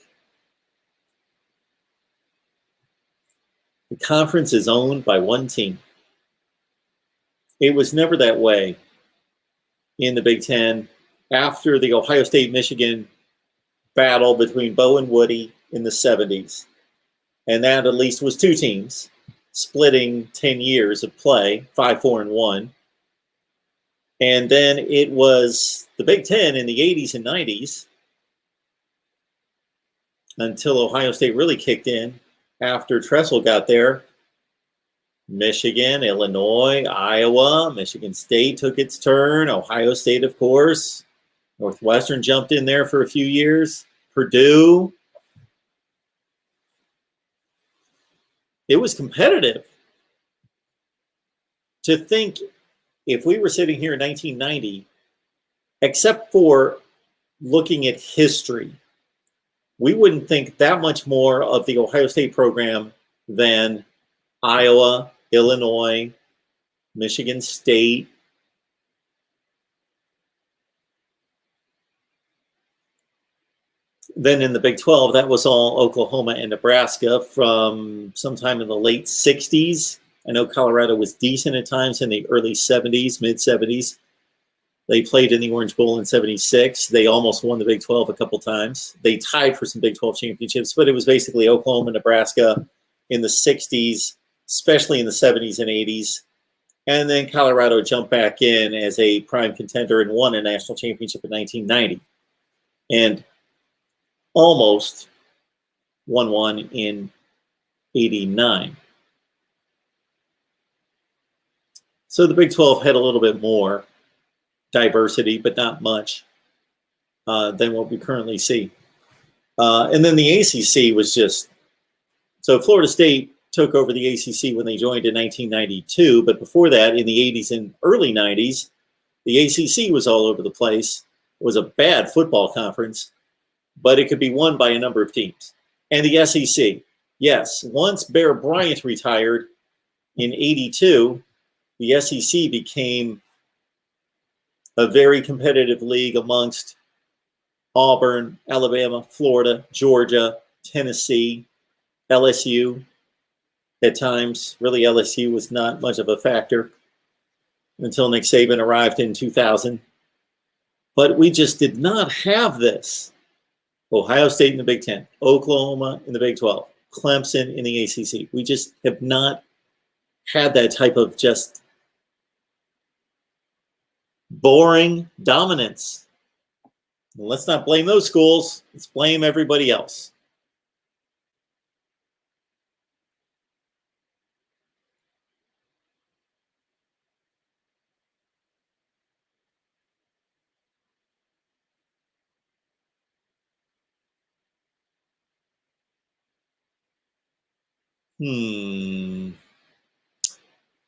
the conference is owned by one team? It was never that way in the Big Ten after the Ohio State-Michigan battle between Bo and Woody in the 70s. And that at least was 2 teams splitting 10 years of play, 5-4-1. And then it was the Big Ten in the 80s and 90s until Ohio State really kicked in after Tressel got there. Michigan, Illinois, Iowa, Michigan State took its turn. Ohio State, of course. Northwestern jumped in there for a few years. Purdue. It was competitive. To think if we were sitting here in 1990, except for looking at history, we wouldn't think that much more of the Ohio State program than Iowa, Illinois, Michigan State. Then in the Big 12, that was all Oklahoma and Nebraska from sometime in the late 60s. I know Colorado was decent at times in the early 70s, mid-70s. They played in the Orange Bowl in 76. They almost won the Big 12 a couple times. They tied for some Big 12 championships, but it was basically Oklahoma, Nebraska in the 60s, especially in the 70s and 80s. And then Colorado jumped back in as a prime contender and won a national championship in 1990. And almost won one in 89. So the Big 12 had a little bit more diversity, but not much than what we currently see. And then the ACC was just, so Florida State took over the ACC when they joined in 1992, but before that, in the 80s and early 90s, the ACC was all over the place. It was a bad football conference, but it could be won by a number of teams. And the SEC, yes, once Bear Bryant retired in 82, the SEC became a very competitive league amongst Auburn, Alabama, Florida, Georgia, Tennessee, LSU. At times, really LSU was not much of a factor. until Nick Saban arrived in 2000. But we just did not have this. Ohio State in the Big Ten, Oklahoma in the Big 12, Clemson in the ACC. We just have not had that type of just boring dominance. And let's not blame those schools. Let's blame everybody else.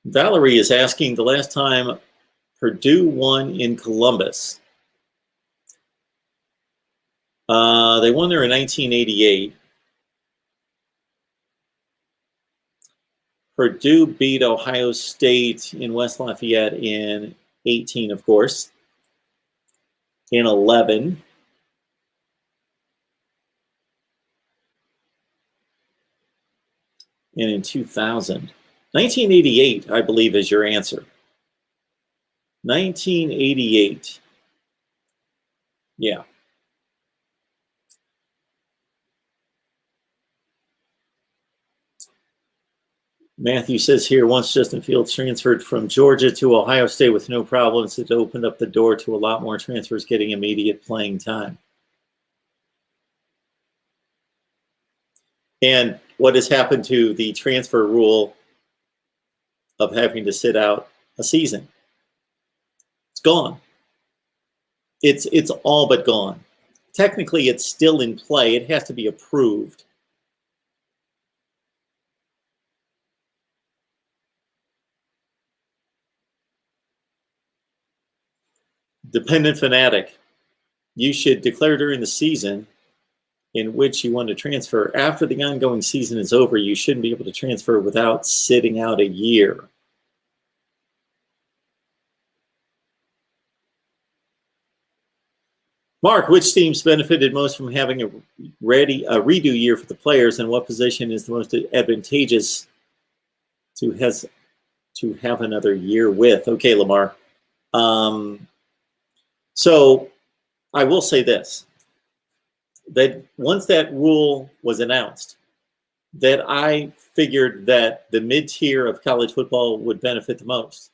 Valerie is asking the last time Purdue won in Columbus. They won there in 1988. Purdue beat Ohio State in West Lafayette in 18, of course. In 11. And in 2000. 1988, I believe, is your answer. 1988. Yeah. Matthew says here, once Justin Fields transferred from Georgia to Ohio State with no problems, it opened up the door to a lot more transfers getting immediate playing time. And what has happened to the transfer rule of having to sit out a season? It's gone. It's all but gone. Technically, it's still in play. It has to be approved. Dependent fanatic. You should declare during the season in which you want to transfer. After the ongoing season is over, you shouldn't be able to transfer without sitting out a year. Mark, which teams benefited most from having a redo year for the players, and what position is the most advantageous to have another year with? Okay, Lamar. So I will say this, that once that rule was announced, that I figured that the mid-tier of college football would benefit the most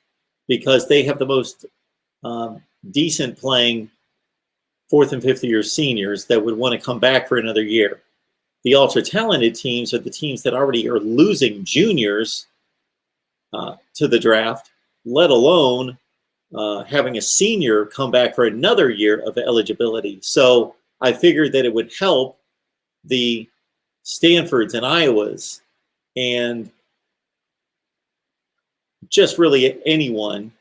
because they have the most decent playing fourth and fifth year seniors that would want to come back for another year. The ultra-talented teams are the teams that already are losing juniors to the draft, let alone having a senior come back for another year of eligibility. So I figured that it would help the Stanfords and Iowas and just really anyone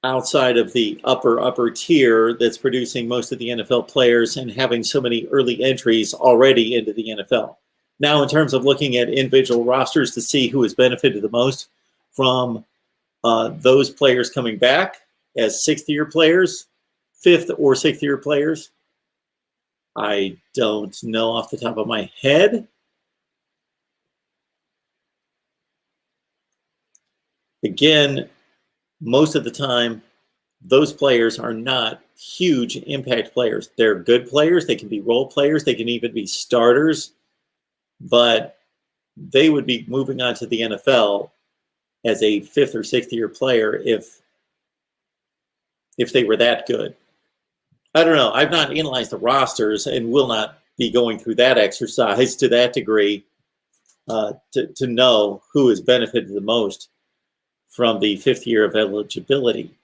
outside of the upper tier that's producing most of the NFL players and having so many early entries already into the NFL. Now, in terms of looking at individual rosters to see who has benefited the most from those players coming back as sixth-year players, fifth or sixth-year players, I don't know off the top of my head. Again, most of the time, those players are not huge impact players. They're good players. They can be role players. They can even be starters. But they would be moving on to the NFL as a fifth or sixth year player if they were that good. I don't know. I've not analyzed the rosters and will not be going through that exercise to that degree to know who has benefited the most from the fifth year of eligibility.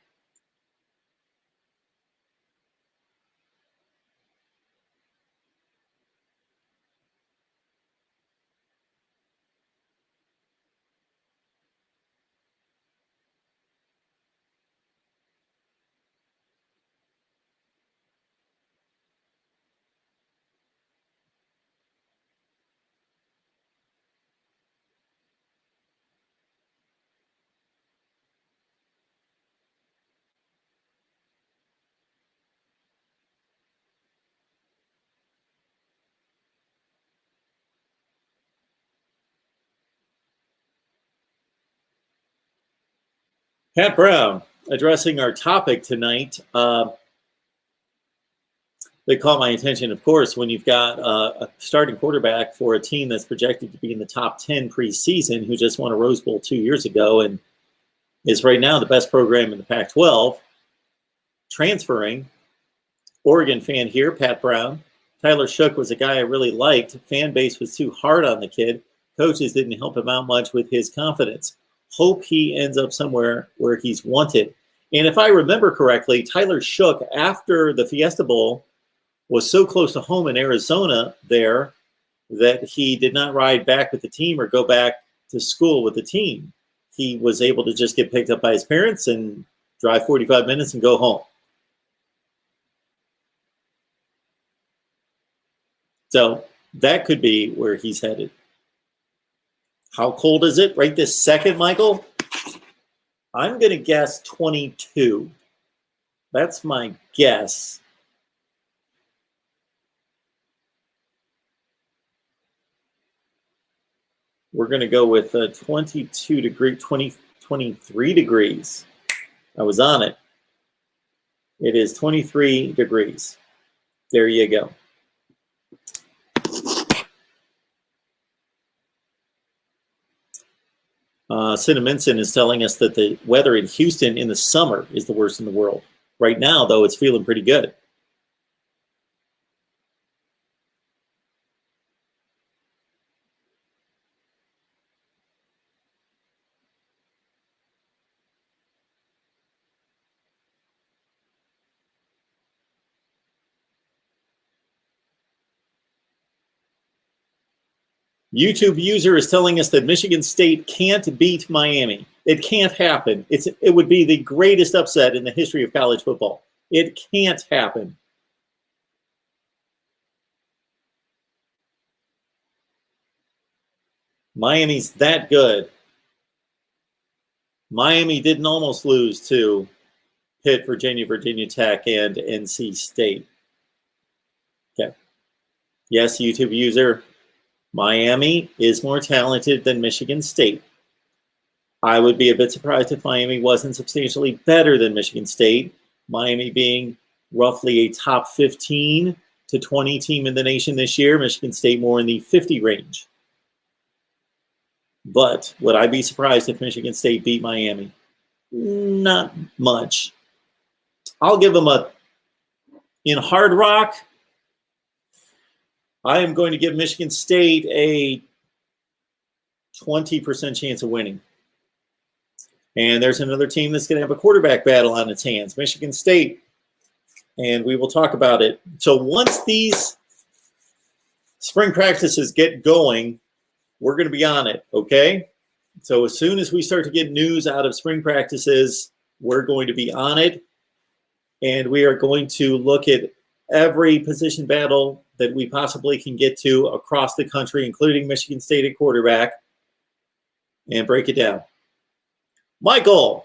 Pat Brown addressing our topic tonight. They caught my attention, of course, when you've got a starting quarterback for a team that's projected to be in the top 10 preseason, who just won a Rose Bowl 2 years ago and is right now the best program in the Pac-12, transferring. Oregon fan here, Pat Brown. Tyler Shook was a guy I really liked. Fan base was too hard on the kid. Coaches didn't help him out much with his confidence. Hope he ends up somewhere where he's wanted. And if I remember correctly, Tyler Shook, after the Fiesta Bowl, was so close to home in Arizona there that he did not ride back with the team or go back to school with the team. He was able to just get picked up by his parents and drive 45 minutes and go home. So that could be where he's headed. How cold is it right this second, Michael? I'm going to guess 22. That's my guess. We're going to go with 23 degrees. I was on it. It is 23 degrees. There you go. Cinnaminson is telling us that the weather in Houston in the summer is the worst in the world. Right now, though, it's feeling pretty good. YouTube user is telling us that Michigan State can't beat Miami. It can't happen. It would be the greatest upset in the history of college football. It can't happen. Miami's that good. Miami didn't almost lose to Pitt, Virginia, Virginia Tech, and NC State. Okay. Yes, YouTube user. Miami is more talented than Michigan State. I would be a bit surprised if Miami wasn't substantially better than Michigan State. Miami being roughly a top 15 to 20 team in the nation this year. Michigan State more in the 50 range. But would I be surprised if Michigan State beat Miami? Not much. I'll give them in Hard Rock, I am going to give Michigan State a 20% chance of winning. And there's another team that's going to have a quarterback battle on its hands, Michigan State. And we will talk about it. So once these spring practices get going, we're going to be on it, okay? So as soon as we start to get news out of spring practices, we're going to be on it. And we are going to look at every position battle that we possibly can get to across the country, including Michigan State at quarterback, and break it down. Michael,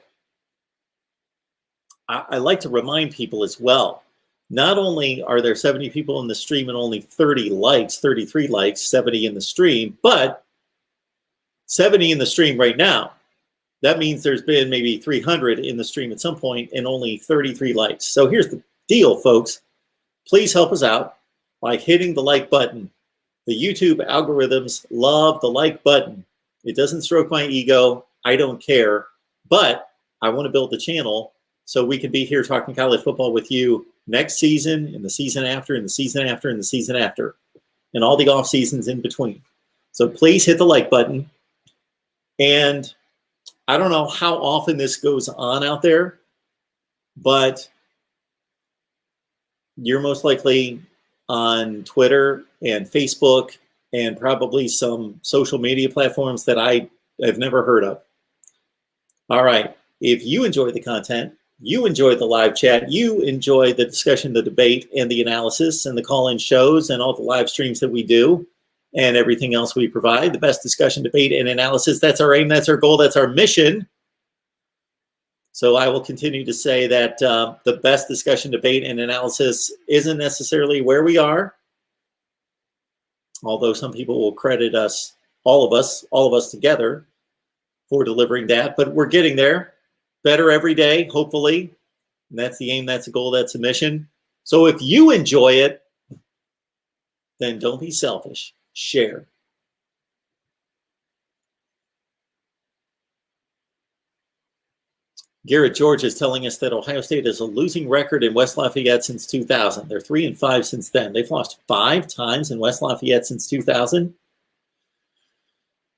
I like to remind people as well, not only are there 70 people in the stream and only 30 likes, 33 likes, 70 in the stream, but 70 in the stream right now. That means there's been maybe 300 in the stream at some point and only 33 likes. So here's the deal, folks. Please help us out by hitting the like button. The YouTube algorithms love the like button. It doesn't stroke my ego. I don't care. But I want to build the channel so we can be here talking college football with you next season, and the season after, and the season after, and the season after, and all the off seasons in between. So please hit the like button. And I don't know how often this goes on out there, but you're most likely on Twitter and Facebook and probably some social media platforms that I have never heard of. All right. If you enjoy the content, you enjoy the live chat, you enjoy the discussion, the debate, and the analysis, and the call-in shows, and all the live streams that we do, and everything else we provide, the best discussion, debate, and analysis. That's our aim. That's our goal. That's our mission. So I will continue to say that the best discussion, debate, and analysis isn't necessarily where we are, although some people will credit us, all of us together, for delivering that. But we're getting there. better every day, hopefully. And that's the aim, that's the goal, that's the mission. So if you enjoy it, then don't be selfish. Share. Garrett George is telling us that Ohio State has a losing record in West Lafayette since 2000. They're 3-5 since then. They've lost 5 times in West Lafayette since 2000.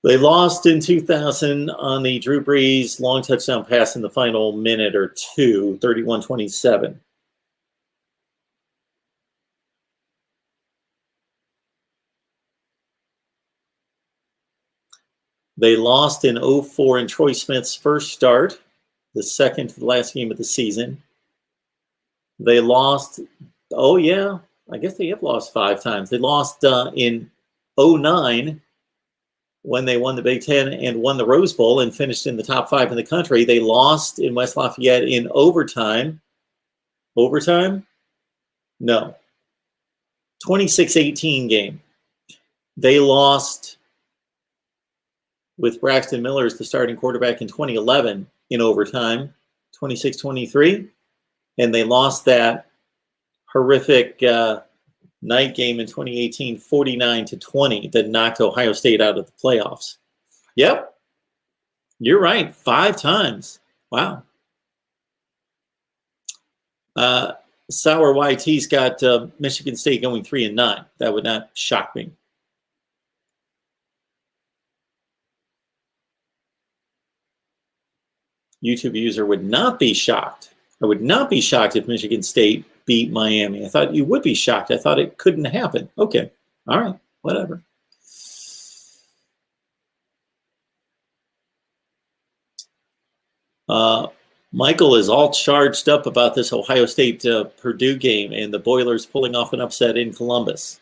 They lost in 2000 on the Drew Brees long touchdown pass in the final minute or two, 31-27. They lost in 04 in Troy Smith's first start, the second to the last game of the season. They lost, oh yeah, I guess they have lost 5 times. They lost in 09 when they won the Big Ten and won the Rose Bowl and finished in the top 5 in the country. They lost in West Lafayette in overtime. Overtime? No. 26-18 game. They lost with Braxton Miller as the starting quarterback in 2011 in overtime, 26-23. And they lost that horrific night game in 2018, 49-20, that knocked Ohio State out of the playoffs. Yep. You're right. 5 times. Wow. Sour YT's got Michigan State going 3-9. That would not shock me. YouTube user would not be shocked. I would not be shocked if Michigan State beat Miami. I thought you would be shocked. I thought it couldn't happen. Okay. All right. Whatever. Michael is all charged up about this Ohio State Purdue game and the Boilers pulling off an upset in Columbus.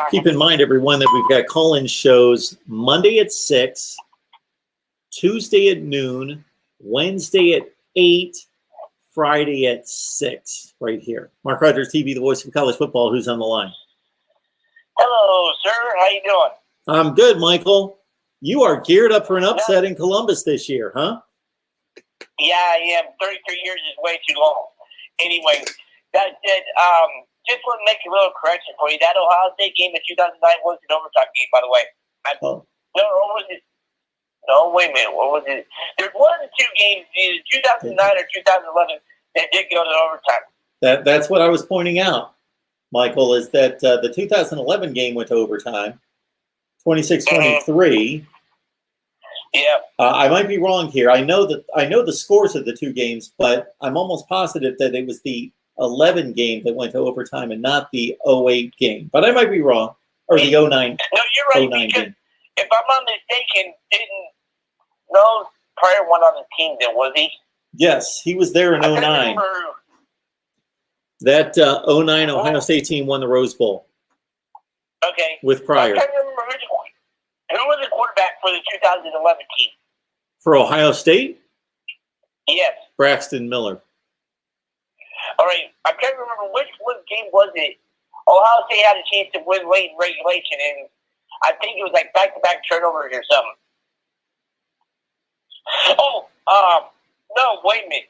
Keep in mind, everyone, that we've got call-in shows Monday at 6, Tuesday at noon, Wednesday at 8, Friday at 6, right here. Mark Rogers TV, the voice of college football. Who's on the line? Hello, sir. How you doing? I'm good, Michael. You are geared up for an upset in Columbus this year, huh? Yeah, I am. 33 years is way too long. Anyway, that said, just want to make a little correction for you. That Ohio State game in 2009 was an overtime game, by the way. Oh. No, what was it? No, wait a minute. What was it? There's 1 of the 2 games, either 2009 or 2011, that did go to overtime. That's what I was pointing out, Michael, is that the 2011 game went to overtime, 26-23. Yeah. I might be wrong here. I know the scores of the 2 games, but I'm almost positive that it was the 11 game that went to overtime and not the 08 game. But I might be wrong. Or the 09. No, you're right, because game. If I'm not mistaken, no Pryor won on the team then, was he? Yes, he was there in 09. That 09 Ohio State team won the Rose Bowl. Okay. With Pryor. I can't remember who was the quarterback for the 2011 team. For Ohio State? Yes. Braxton Miller. All right. I can't remember which game was it. Ohio State had a chance to win late in regulation, and I think it was like back-to-back turnovers or something. Oh, no, wait a minute.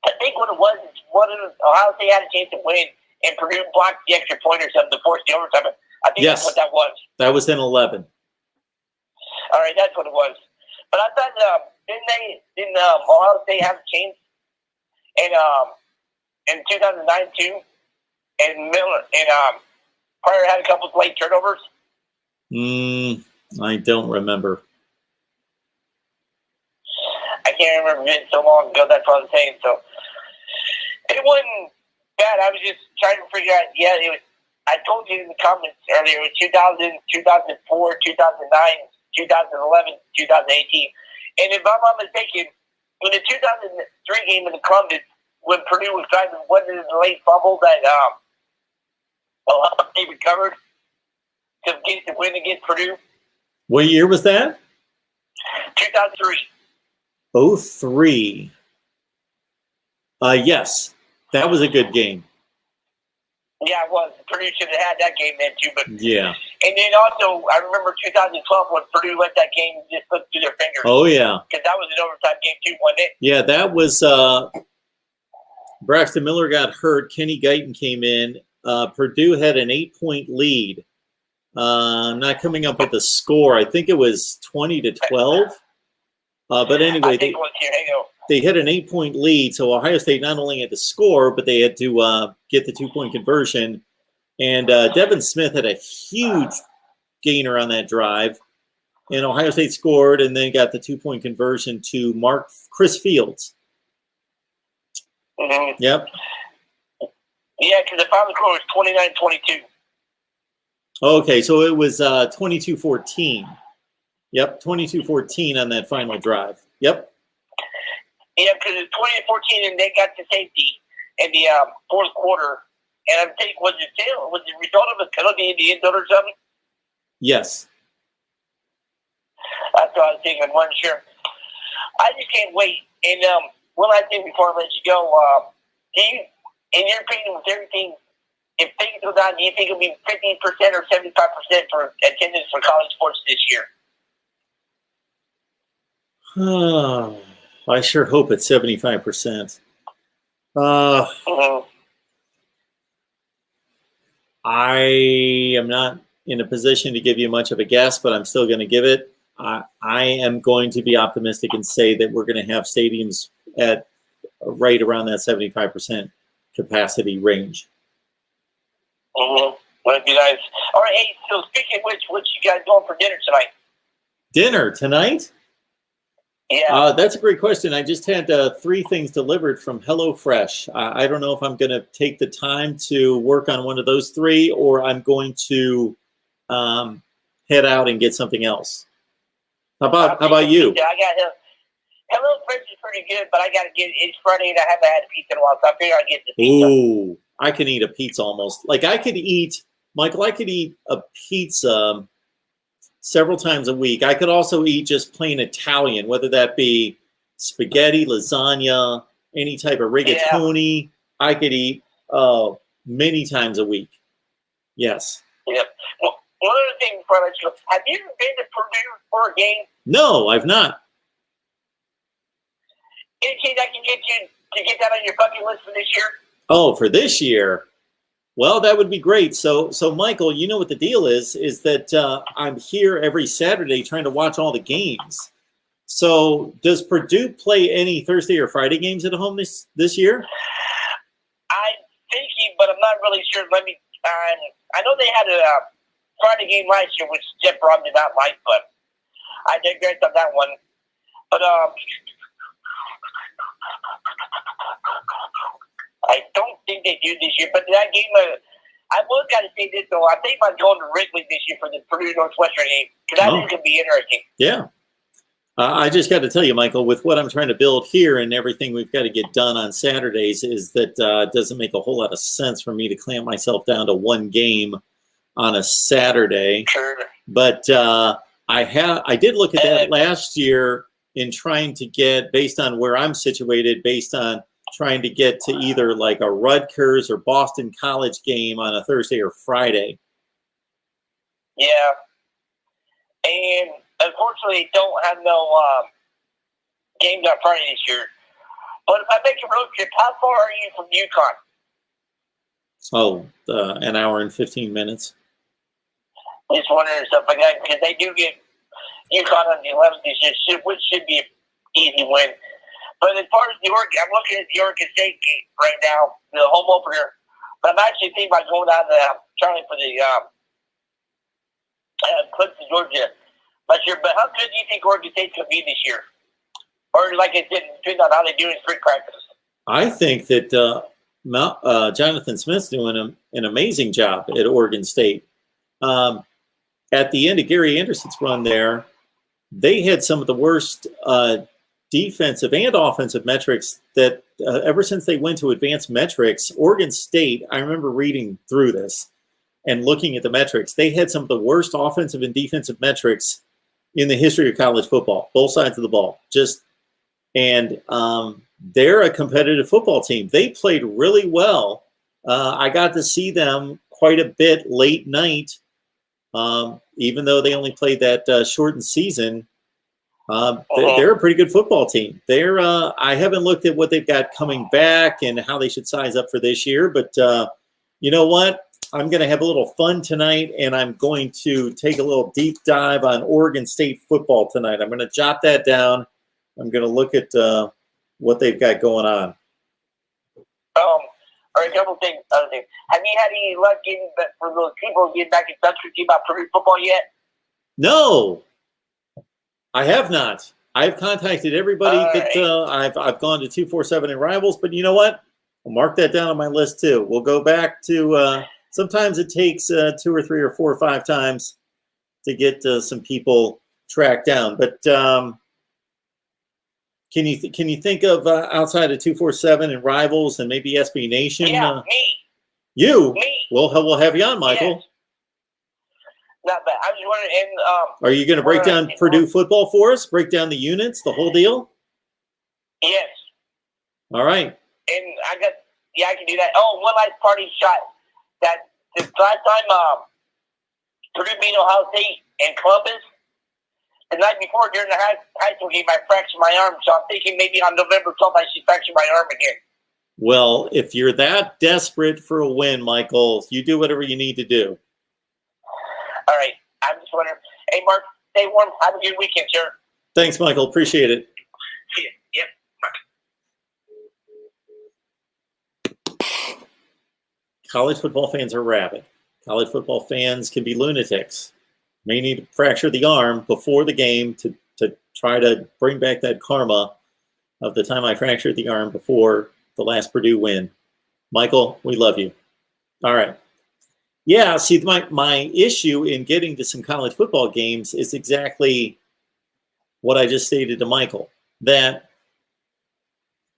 I think what it was is Ohio State had a chance to win, and Purdue blocked the extra point or something to force the overtime. I think that's what that was. That was in 11. All right, that's what it was. But I thought, didn't Ohio State have a chance in 2009 too? And Miller and Pryor had a couple of late turnovers. I don't remember. I can't remember it so long ago. That's what I'm saying. So it wasn't bad. I was just trying to figure out. Yeah, it was. I told you in the comments earlier. It was 2000, 2004, 2009, 2011, 2018. And if I'm not mistaken, in the 2003 game in the Columbus, when Purdue was driving, wasn't it the late fumble that Ohio State recovered to get the win against Purdue? What year was that? 2003. 03. Yes, that was a good game. Yeah, it was. Purdue should have had that game then too. But Yeah. And then also, I remember 2012 when Purdue let that game just slip through their fingers. Oh, yeah. Because that was an overtime game too, wasn't it? Yeah, that was Braxton Miller got hurt. Kenny Guyton came in. Purdue had an 8-point lead. I'm not coming up with the score. I think it was 20-12. But anyway, I think it was here. they had an 8-point lead. So Ohio State not only had to score, but they had to get the 2-point conversion. And Devin Smith had a huge gainer on that drive. And Ohio State scored and then got the 2-point conversion to Chris Fields. Mm-hmm. Yep. Yeah, because the final score was 29-22. Okay, so it was 22-14. Yep, 22-14 on that final drive. Yep. Yeah, because it's 20-14, and they got the safety in the fourth quarter. And I think was the result of a penalty in the end zone or something? Yes. That's what I was thinking. I wasn't sure. I just can't wait. And one last thing before I let you go, do you, in your opinion, with everything, if things go down, do you think it'll be 50% or 75% for attendance for college sports this year? I sure hope it's 75%. I am not in a position to give you much of a guess, but I'm still going to give it. I am going to be optimistic and say that we're going to have stadiums at right around that 75% capacity range. Well, that'd be nice. All right, hey, so speaking of which, what you guys going for dinner tonight? Dinner tonight? Yeah. That's a great question. I just had 3 things delivered from HelloFresh. I don't know if I'm going to take the time to work on one of those 3 or I'm going to head out and get something else. How about you? Yeah, I got HelloFresh is pretty good, but I got to get it's Friday and I haven't had a pizza in a while, so I figure I'll get the pizza. Ooh, I can eat a pizza almost. Like I could eat a pizza several times a week. I could also eat just plain Italian, whether that be spaghetti, lasagna, any type of rigatoni. Yeah. I could eat many times a week. Yes. Yep. Well, one other thing before I let you go, have you ever been to Purdue for a game? No, I've not. Any chance I can get you to get that on your bucket list for this year? Oh, for this year? Well, that would be great. So Michael, you know what the deal is that I'm here every Saturday trying to watch all the games. So does Purdue play any Thursday or Friday games at home this year? I'm thinking, but I'm not really sure. I know they had a Friday game last year, which Jeff Brom did not like, but I digress on that one. But I don't think they do this year. But that game, I will got to say this, though. I think I'm going to Wrigley this year for the Purdue Northwestern game because I think it's going to be interesting. Yeah. I just got to tell you, Michael, with what I'm trying to build here and everything we've got to get done on Saturdays is that it doesn't make a whole lot of sense for me to clamp myself down to one game on a Saturday. Sure. But I did look at that last year in trying to get, based on where I'm situated, based on trying to get to either like a Rutgers or Boston College game on a Thursday or Friday. Yeah. And unfortunately, don't have no games on Friday this year. But if I make a road trip, how far are you from UConn? Oh, an hour and 15 minutes. Just wondering stuff like that because they do get UConn on the 11th this year, which should be an easy win. But as far as the Oregon, I'm looking at the Oregon State game right now, the home opener. But I'm actually thinking about going down to Charlie for the Clemson, Georgia. Not sure, but how good do you think Oregon State's going to be this year? Or like it did, depending on how they do in spring practice. I think that Jonathan Smith's doing an amazing job at Oregon State. At the end of Gary Anderson's run there, they had some of the worst defensive and offensive metrics that ever since they went to advanced metrics. Oregon State, I remember reading through this and looking at the metrics, they had some of the worst offensive and defensive metrics in the history of college football, both sides of the ball. they're a competitive football team. They played really well. I got to see them quite a bit late night, even though they only played that shortened season. They're a pretty good football team. I haven't looked at what they've got coming back and how they should size up for this year, but you know what? I'm going to have a little fun tonight, and I'm going to take a little deep dive on Oregon State football tonight. I'm going to jot that down. I'm going to look at what they've got going on. All right, other thing. Have you had any luck getting for those people getting back in touch with you about Purdue football yet? No, I have not. I've contacted everybody that I've gone to 247 and Rivals, but you know what? I'll mark that down on my list too. We'll go back to. Sometimes it takes 2 or 3 or 4 or 5 times to get some people tracked down. But can you think of outside of 247 and Rivals and maybe SB Nation? Yeah, me. You? Me. We'll have you on, Michael. Yes. Not bad. I was wondering. Are you going to break down Purdue football for us? Break down the units, the whole deal? Yes. All right. And I can do that. Oh, one last party shot. That the last time Purdue beat Ohio State in Columbus, the night before during the high school game, I fractured my arm. So I'm thinking maybe on November 12th I should fracture my arm again. Well, if you're that desperate for a win, Michael, you do whatever you need to do. All right. I'm just wondering. Hey, Mark, stay warm. Have a good weekend, sir. Thanks, Michael. Appreciate it. See you. Yep. College football fans are rabid. College football fans can be lunatics. May need to fracture the arm before the game to try to bring back that karma of the time I fractured the arm before the last Purdue win. Michael, we love you. All right. Yeah, see, my issue in getting to some college football games is exactly what I just stated to Michael, that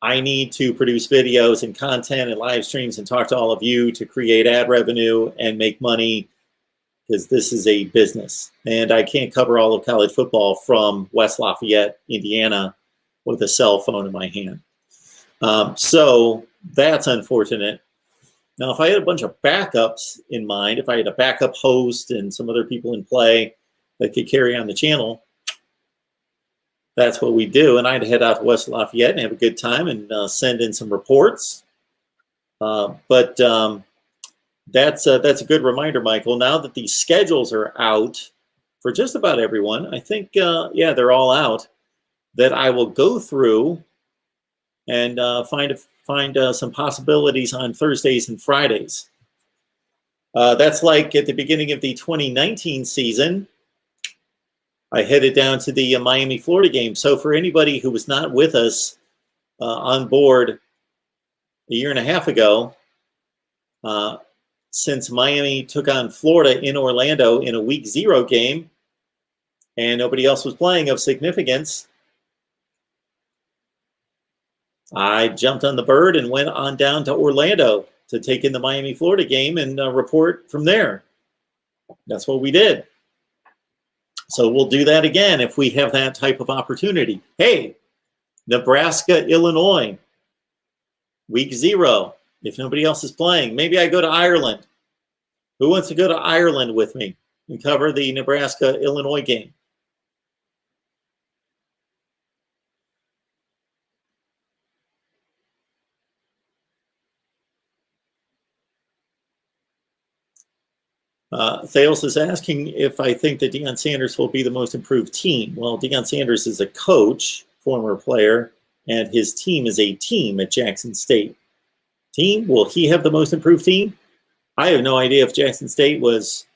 I need to produce videos and content and live streams and talk to all of you to create ad revenue and make money, because this is a business. And I can't cover all of college football from West Lafayette, Indiana, with a cell phone in my hand. So that's unfortunate. Now, if I had a bunch of backups in mind, if I had a backup host and some other people in play that could carry on the channel, that's what we do. And I'd head out to West Lafayette and have a good time and send in some reports. But that's a good reminder, Michael. Now that the schedules are out for just about everyone, I think, yeah, they're all out, that I will go through and find some possibilities on Thursdays and Fridays. That's like at the beginning of the 2019 season, I headed down to the Miami, Florida game. So for anybody who was not with us on board a year and a half ago, since Miami took on Florida in Orlando in a week 0 game and nobody else was playing of significance, I jumped on the bird and went on down to Orlando to take in the Miami, Florida game and report from there. That's what we did. So we'll do that again if we have that type of opportunity. Hey, Nebraska, Illinois, week 0. If nobody else is playing, maybe I go to Ireland. Who wants to go to Ireland with me and cover the Nebraska, Illinois game? Thales is asking if I think that Deion Sanders will be the most improved team. Well, Deion Sanders is a coach, former player, and his team is a team at Jackson State. Team, will he have the most improved team? I have no idea if Jackson State was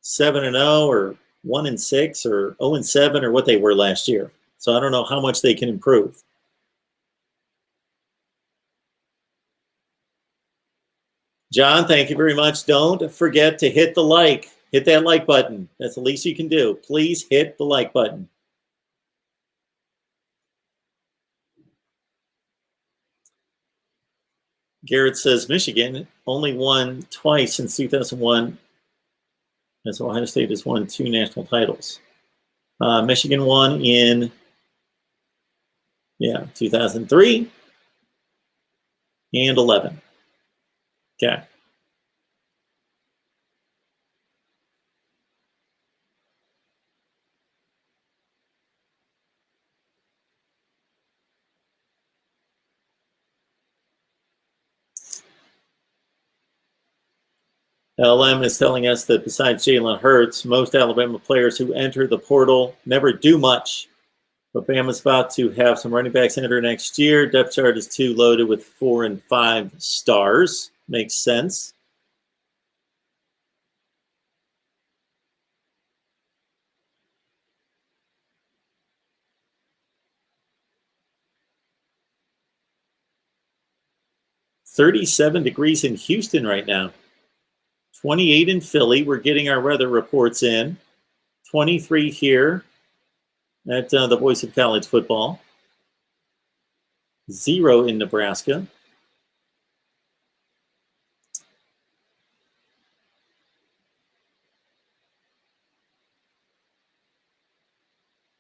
7-0 or 1-6 or 0-7 or what they were last year. So I don't know how much they can improve. John, thank you very much. Don't forget to hit the like. Hit that like button. That's the least you can do. Please hit the like button. Garrett says Michigan only won twice since 2001. And so Ohio State has won 2 national titles. Michigan won in Yeah, 2003 and 11. Okay. LM is telling us that besides Jalen Hurts, most Alabama players who enter the portal never do much. But Bama's about to have some running backs enter next year. Depth chart is too loaded with 4 and 5 stars. Makes sense. $37 in Houston right now. 28 in Philly. We're getting our weather reports in. 23 here at the Voice of College Football. 0 in Nebraska.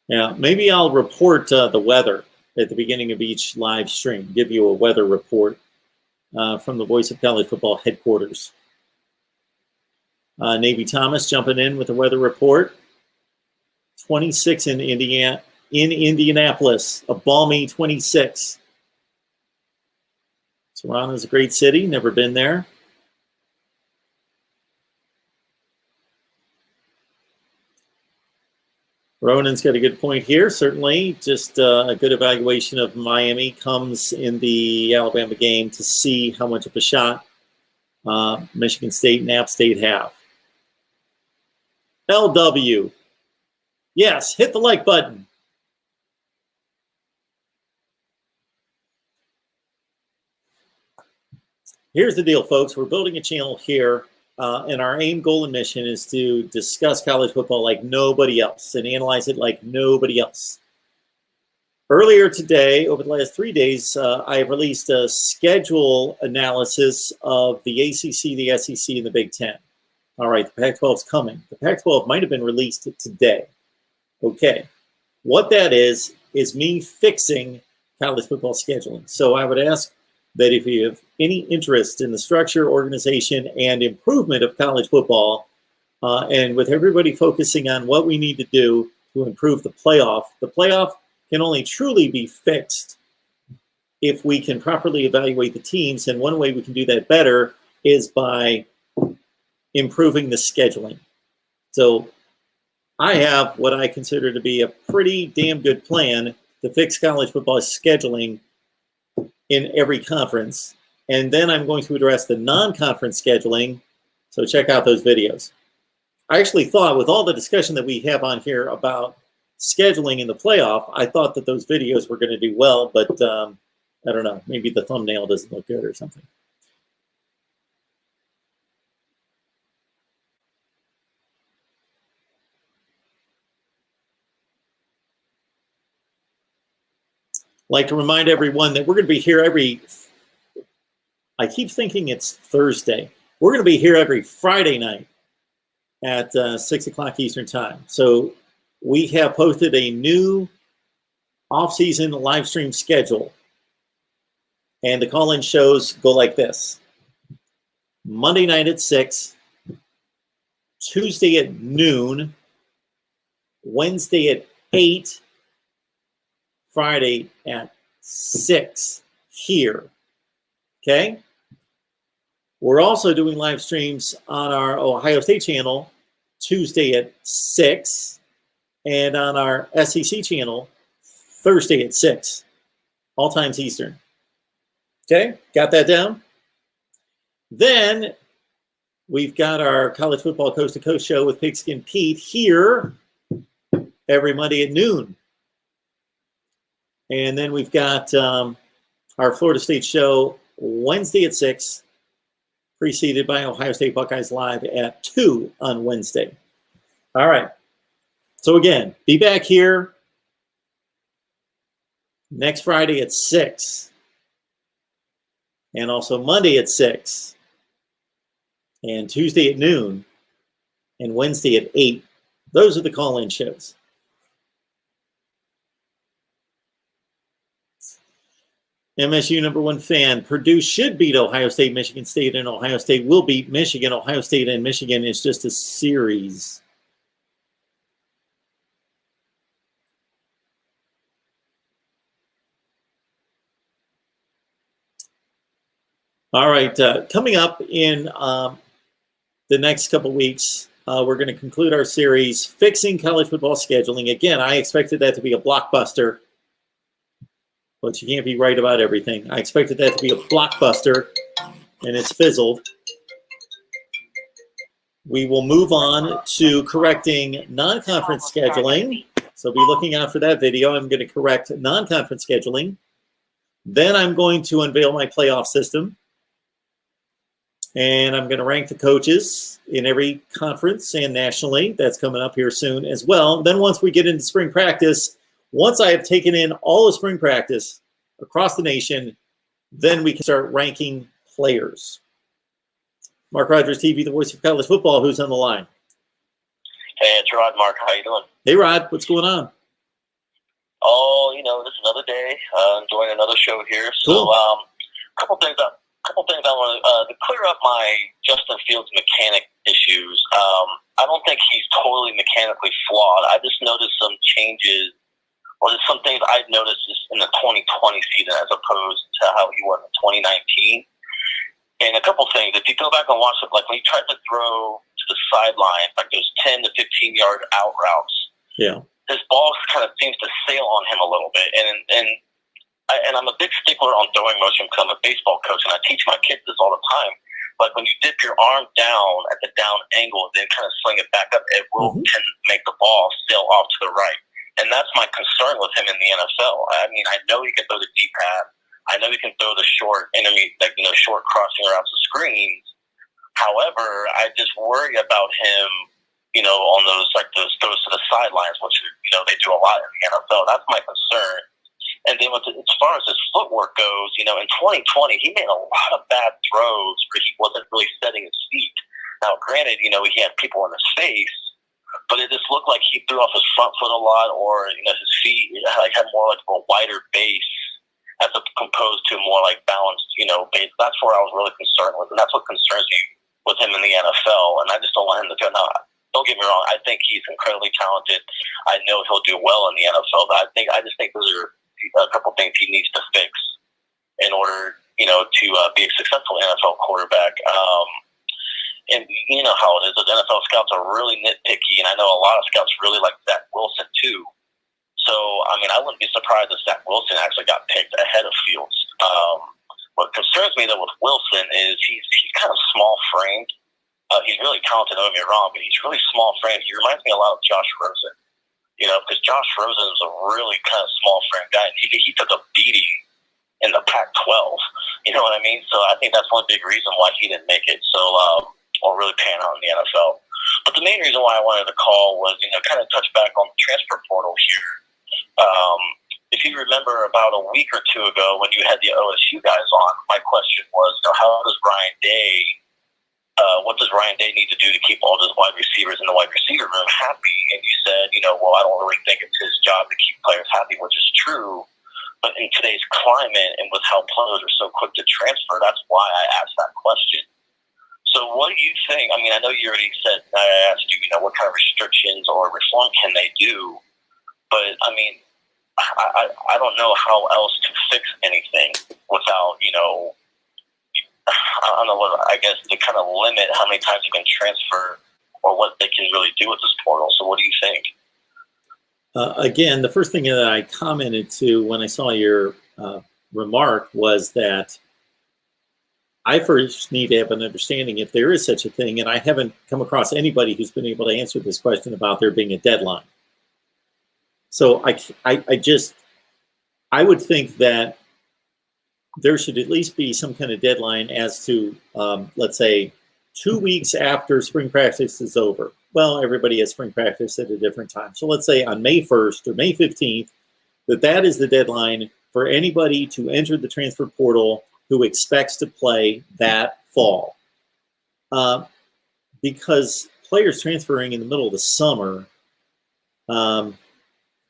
Yeah, maybe I'll report the weather at the beginning of each live stream. Give you a weather report from the Voice of College Football headquarters. Navy Thomas jumping in with the weather report. 26 in Indianapolis, a balmy 26. Toronto's a great city, never been there. Ronan's got a good point here, certainly. Just a good evaluation of Miami comes in the Alabama game to see how much of a shot Michigan State and App State have. LW. Yes, hit the like button. Here's the deal, folks. We're building a channel here, and our aim, goal, and mission is to discuss college football like nobody else and analyze it like nobody else. Earlier today, over the last 3 days, I have released a schedule analysis of the ACC, the SEC, and the Big Ten. All right, the Pac-12 is coming. The Pac-12 might have been released today. Okay, what that is me fixing college football scheduling. So I would ask that if you have any interest in the structure, organization, and improvement of college football, and with everybody focusing on what we need to do to improve the playoff can only truly be fixed if we can properly evaluate the teams. And one way we can do that better is by improving the scheduling. So I have what I consider to be a pretty damn good plan to fix college football scheduling in every conference. And then I'm going to address the non-conference scheduling. So check out those videos. I actually thought with all the discussion that we have on here about scheduling in the playoff, I thought that those videos were going to do well, but I don't know, maybe the thumbnail doesn't look good or something. Like to remind everyone that we're going to be here I keep thinking it's Thursday. We're going to be here every Friday night at 6 o'clock Eastern time. So we have posted a new off-season live stream schedule. And the call-in shows go like this. Monday night at 6, Tuesday at noon, Wednesday at 8, Friday at 6 here. Okay? We're also doing live streams on our Ohio State channel Tuesday at 6 and on our SEC channel Thursday at 6, all times Eastern. Okay? Got that down? Then we've got our college football coast to coast show with Pigskin Pete here every Monday at noon. And then we've got our Florida State show Wednesday at 6, preceded by Ohio State Buckeyes Live at 2 on Wednesday. All right. So again, be back here next Friday at 6. And also Monday at 6. And Tuesday at noon. And Wednesday at 8. Those are the call-in shows. MSU #1 fan. Purdue should beat Ohio State, Michigan State, and Ohio State will beat Michigan. Ohio State and Michigan is just a series. All right, coming up in the next couple weeks, we're going to conclude our series, Fixing College Football Scheduling. Again, I expected that to be a blockbuster, but you can't be right about everything. I expected that to be a blockbuster, and it's fizzled. We will move on to correcting non-conference scheduling. So be looking out for that video. I'm going to correct non-conference scheduling. Then I'm going to unveil my playoff system. And I'm going to rank the coaches in every conference and nationally. That's coming up here soon as well. Then once we get into spring practice, once I have taken in all of spring practice across the nation, then we can start ranking players. Mark Rogers TV, the voice of college football. Who's on the line? Hey, it's Rod. Mark, how you doing? Hey, Rod. What's going on? Oh, this is another day. Enjoying another show here. So, Cool. couple things I want to clear up my Justin Fields mechanic issues. I don't think he's totally mechanically flawed. I just noticed some changes, or there's some things I've noticed in the 2020 season as opposed to how he was in 2019. And a couple things. If you go back and watch it, like when he tried to throw to the sideline, like those 10 to 15-yard out routes, Yeah. his ball kind of seems to sail on him a little bit. And I'm a big stickler on throwing motion because I'm a baseball coach, and I teach my kids this all the time. Like when you dip your arm down at the down angle and then kind of swing it back up, it will tend to make the ball sail off to the right. And that's my concern with him in the NFL. I mean, I know he can throw the deep pass. I know he can throw the short intermediate, short crossing routes and screens. However, I just worry about him, on those throws to the sidelines, which, they do a lot in the NFL. That's my concern. And then as far as his footwork goes, in 2020, he made a lot of bad throws where he wasn't really setting his feet. Now, granted, he had people in his face, but it just looked like he threw off his front foot a lot, or, his feet had more like a wider base as opposed to more like balanced, base. That's where I was really concerned with, and that's what concerns me with him in the NFL, and I just don't want him to go. Now, don't get me wrong, I think he's incredibly talented. I know he'll do well in the NFL, but I just think those are a couple things he needs to fix in order, to be a successful NFL quarterback. And you know how it is. The NFL scouts are really nitpicky, and I know a lot of scouts really like Zach Wilson too. So, I mean, I wouldn't be surprised if Zach Wilson actually got picked ahead of Fields. What concerns me, though, with Wilson is he's kind of small-framed. He's really talented, don't get me wrong, but he's really small-framed. He reminds me a lot of Josh Rosen, because Josh Rosen is a really kind of small-framed guy. And he took a beating in the Pac-12, you know what I mean? So I think that's one big reason why he didn't make it. So, or really pan out in the NFL. But the main reason why I wanted to call was, kind of touch back on the transfer portal here. If you remember about a week or two ago when you had the OSU guys on, my question was, how does Ryan Day, what does Ryan Day need to do to keep all those wide receivers in the wide receiver room happy? And you said, well, I don't really think it's his job to keep players happy, which is true. But in today's climate and with how players are so quick to transfer, that's why I asked that question. So what do you think? I mean, I know you already said, I asked you, what kind of restrictions or reform can they do? But, I mean, I don't know how else to fix anything without, I don't know what, I guess to kind of limit how many times you can transfer or what they can really do with this portal. So what do you think? Again, the first thing that I commented to when I saw your remark was that I first need to have an understanding if there is such a thing, and I haven't come across anybody who's been able to answer this question about there being a deadline. So I would think that there should at least be some kind of deadline as to, let's say, 2 weeks after spring practice is over. Well, everybody has spring practice at a different time. So let's say on May 1st or May 15th, that is the deadline for anybody to enter the transfer portal who expects to play that fall. Because players transferring in the middle of the summer,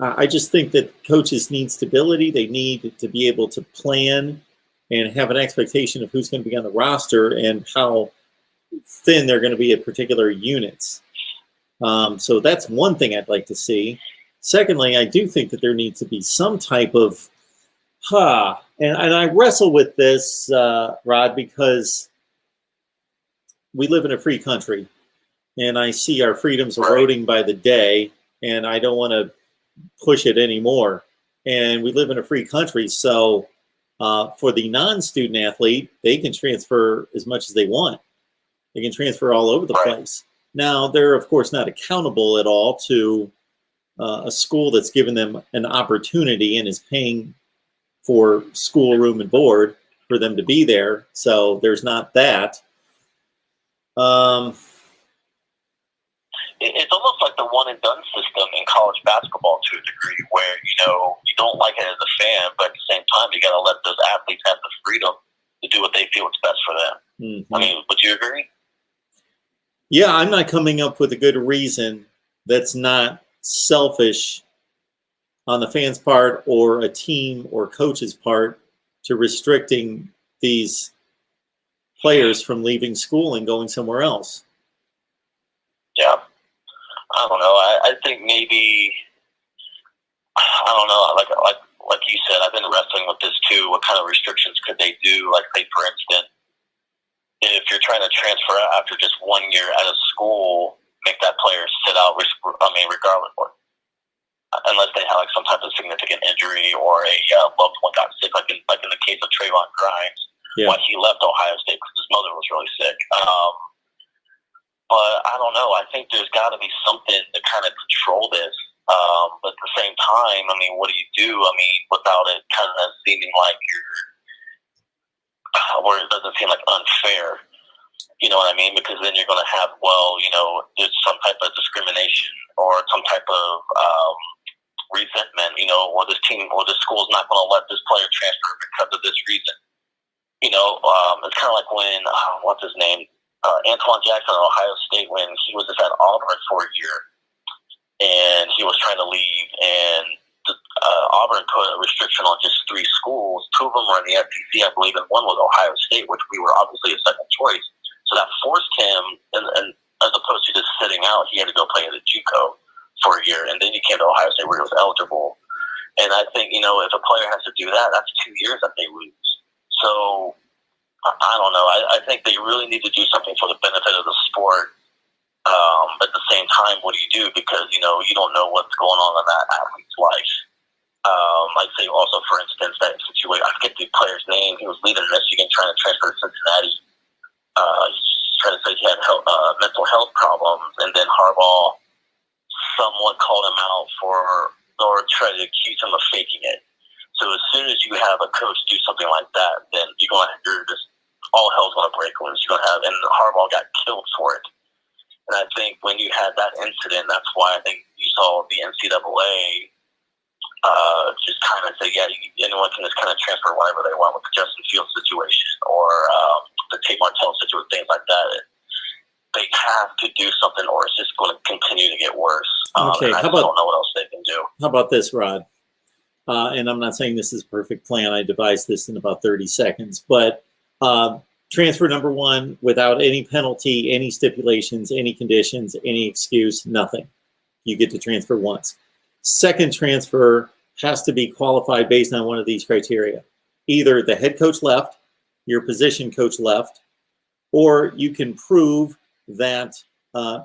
I just think that coaches need stability. They need to be able to plan and have an expectation of who's going to be on the roster and how thin they're going to be at particular units. So that's one thing I'd like to see. Secondly, I do think that there needs to be some type of, and I wrestle with this, Rod, because we live in a free country, and I see our freedoms eroding by the day, and I don't want to push it anymore. And we live in a free country, so for the non-student athlete, they can transfer as much as they want. They can transfer all over the place. Now, they're, of course, not accountable at all to a school that's given them an opportunity and is paying for school room and board for them to be there. So there's not that. It's almost like the one and done system in college basketball to a degree, where you don't like it as a fan, but at the same time you got to let those athletes have the freedom to do what they feel is best for them. Mm-hmm. I mean, would you agree? Yeah, I'm not coming up with a good reason that's not selfish on the fans' part or a team or coach's part to restricting these players from leaving school and going somewhere else. Yeah. I don't know. I think maybe, I don't know, like you said, I've been wrestling with this too. What kind of restrictions could they do? Like, say, for instance, if you're trying to transfer out after just 1 year at a school, make that player sit out, regardless, unless they have like some type of significant injury or a loved one got sick, like in the case of Trayvon Grimes, when he left Ohio State because his mother was really sick. But I don't know. I think there's got to be something to kind of control this. But at the same time, what do you do? Without it kind of seeming like where it doesn't seem like unfair. You know what I mean? Because then you're going to have, there's some type of discrimination or some type of resentment, or this team or this school's not going to let this player transfer because of this reason. It's kind of like when, what's his name? Antoine Jackson at Ohio State, when he was just at Auburn for a year and he was trying to leave, and Auburn put a restriction on just 3 schools. 2 of them were in the SEC, I believe, and 1 was Ohio State, which we were obviously a second choice. So that forced him, and as opposed to just sitting out, he had to go play at a JUCO for a year, and then he came to Ohio State where he was eligible. And I think, if a player has to do that, that's 2 years that they lose. So I don't know. I think they really need to do something for the benefit of the sport. But at the same time, what do you do? Because, you don't know what's going on in that athlete's life. I'd say also, for instance, that situation, I forget the player's name. He was leaving Michigan trying to transfer to Cincinnati. Trying to say he had mental health problems. And then Harbaugh somewhat called him out or tried to accuse him of faking it. So as soon as you have a coach do something like that, then you're just, all hell's going to break loose. And Harbaugh got killed for it. And I think when you had that incident, that's why I think you saw the NCAA just kind of say, anyone can just kind of transfer whatever they want with the Justin Fields situation or the Tate Martell situation, things like that. They have to do something, or it's just going to continue to get worse. Okay, I don't know what else they can do. How about this, Rod? And I'm not saying this is a perfect plan. I devised this in about 30 seconds. But transfer number 1 without any penalty, any stipulations, any conditions, any excuse, nothing. You get to transfer once. Second transfer has to be qualified based on one of these criteria. Either the head coach left, your position coach left, or you can prove that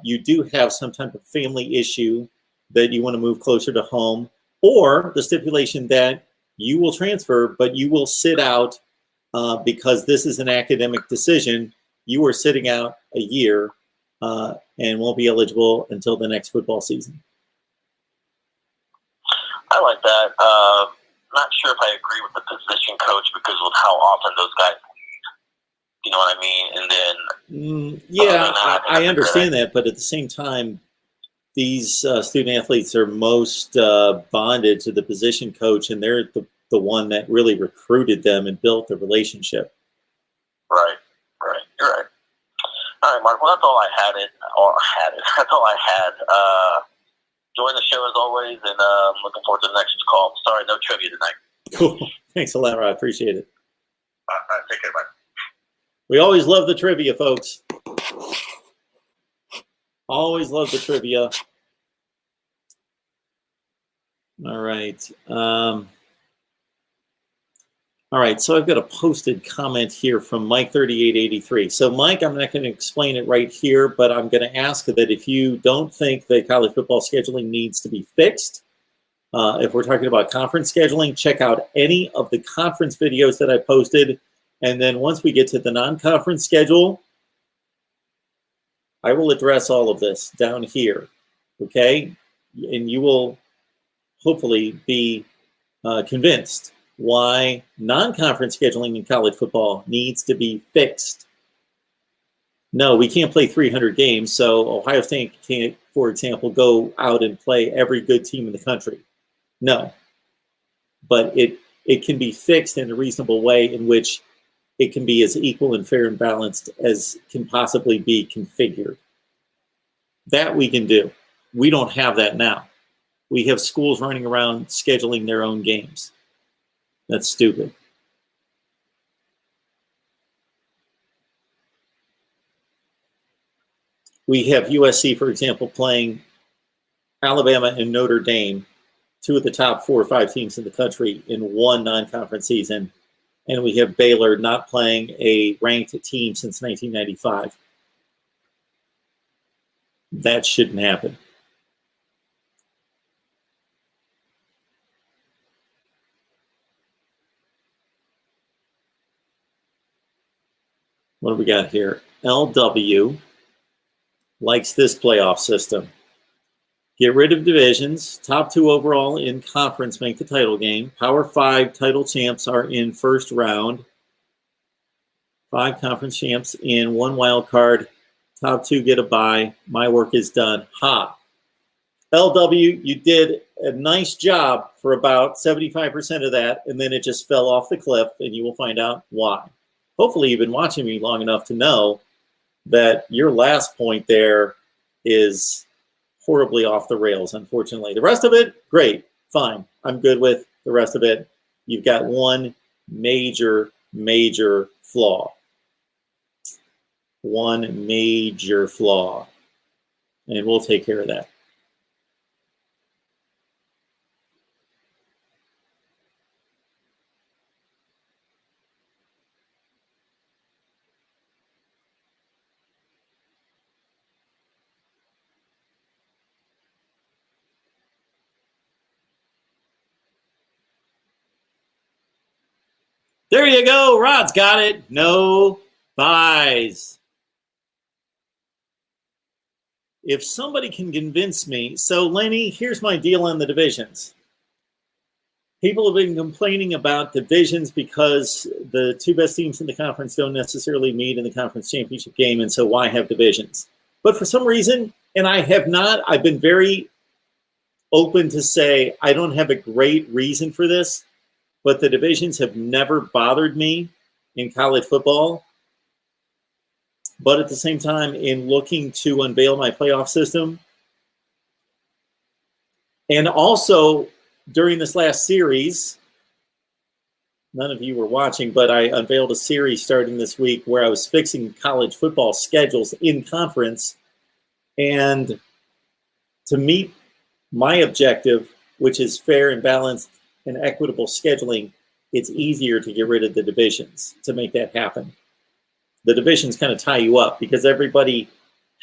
you do have some type of family issue that you want to move closer to home, or the stipulation that you will transfer, but you will sit out because this is an academic decision. You are sitting out a year and won't be eligible until the next football season. I like that. Not sure if I agree with the position coach because of how often those guys leave. You know what I mean? And then I understand that, but at the same time, these student athletes are most bonded to the position coach, and they're the one that really recruited them and built the relationship. Right. You're right. All right, Mark. Well, that's all I had. That's all I had. enjoying the show as always, and looking forward to the next call. Sorry, no trivia tonight. Cool. Thanks a lot, Rod. Appreciate it. Take care, bye. We always love the trivia, folks. Always love the trivia. All right. All right, so I've got a posted comment here from Mike3883. So, Mike, I'm not going to explain it right here, but I'm going to ask that if you don't think that college football scheduling needs to be fixed, if we're talking about conference scheduling, check out any of the conference videos that I posted. And then once we get to the non-conference schedule, I will address all of this down here, okay? And you will hopefully be convinced why non-conference scheduling in college football needs to be fixed. No, we can't play 300 games, so Ohio State can't, for example, go out and play every good team in the country. No. But it can be fixed in a reasonable way in which it can be as equal and fair and balanced as can possibly be configured. That we can do. We don't have that now. We have schools running around scheduling their own games. That's stupid. We have USC, for example, playing Alabama and Notre Dame, two of the top 4 or 5 teams in the country in one non-conference season. And we have Baylor not playing a ranked team since 1995. That shouldn't happen. What do we got here? LW likes this playoff system. Get rid of divisions. Top 2 overall in conference make the title game. Power 5 title champs are in first round. 5 conference champs in 1 wild card. Top 2 get a bye. My work is done. Ha. LW, you did a nice job for about 75% of that, and then it just fell off the cliff, and you will find out why. Hopefully you've been watching me long enough to know that your last point there is horribly off the rails, unfortunately. The rest of it, great, fine. I'm good with the rest of it. You've got one major, major flaw. One major flaw. And we'll take care of that. There you go. Rod's got it. No buys. If somebody can convince me. So, Lenny, here's my deal on the divisions. People have been complaining about divisions because the 2 best teams in the conference don't necessarily meet in the conference championship game, and so why have divisions? But for some reason, and I've been very open to say I don't have a great reason for this, but the divisions have never bothered me in college football. But at the same time, in looking to unveil my playoff system, and also during this last series, none of you were watching, but I unveiled a series starting this week where I was fixing college football schedules in conference. And to meet my objective, which is fair and balanced and equitable scheduling, it's easier to get rid of the divisions to make that happen. The divisions kind of tie you up because everybody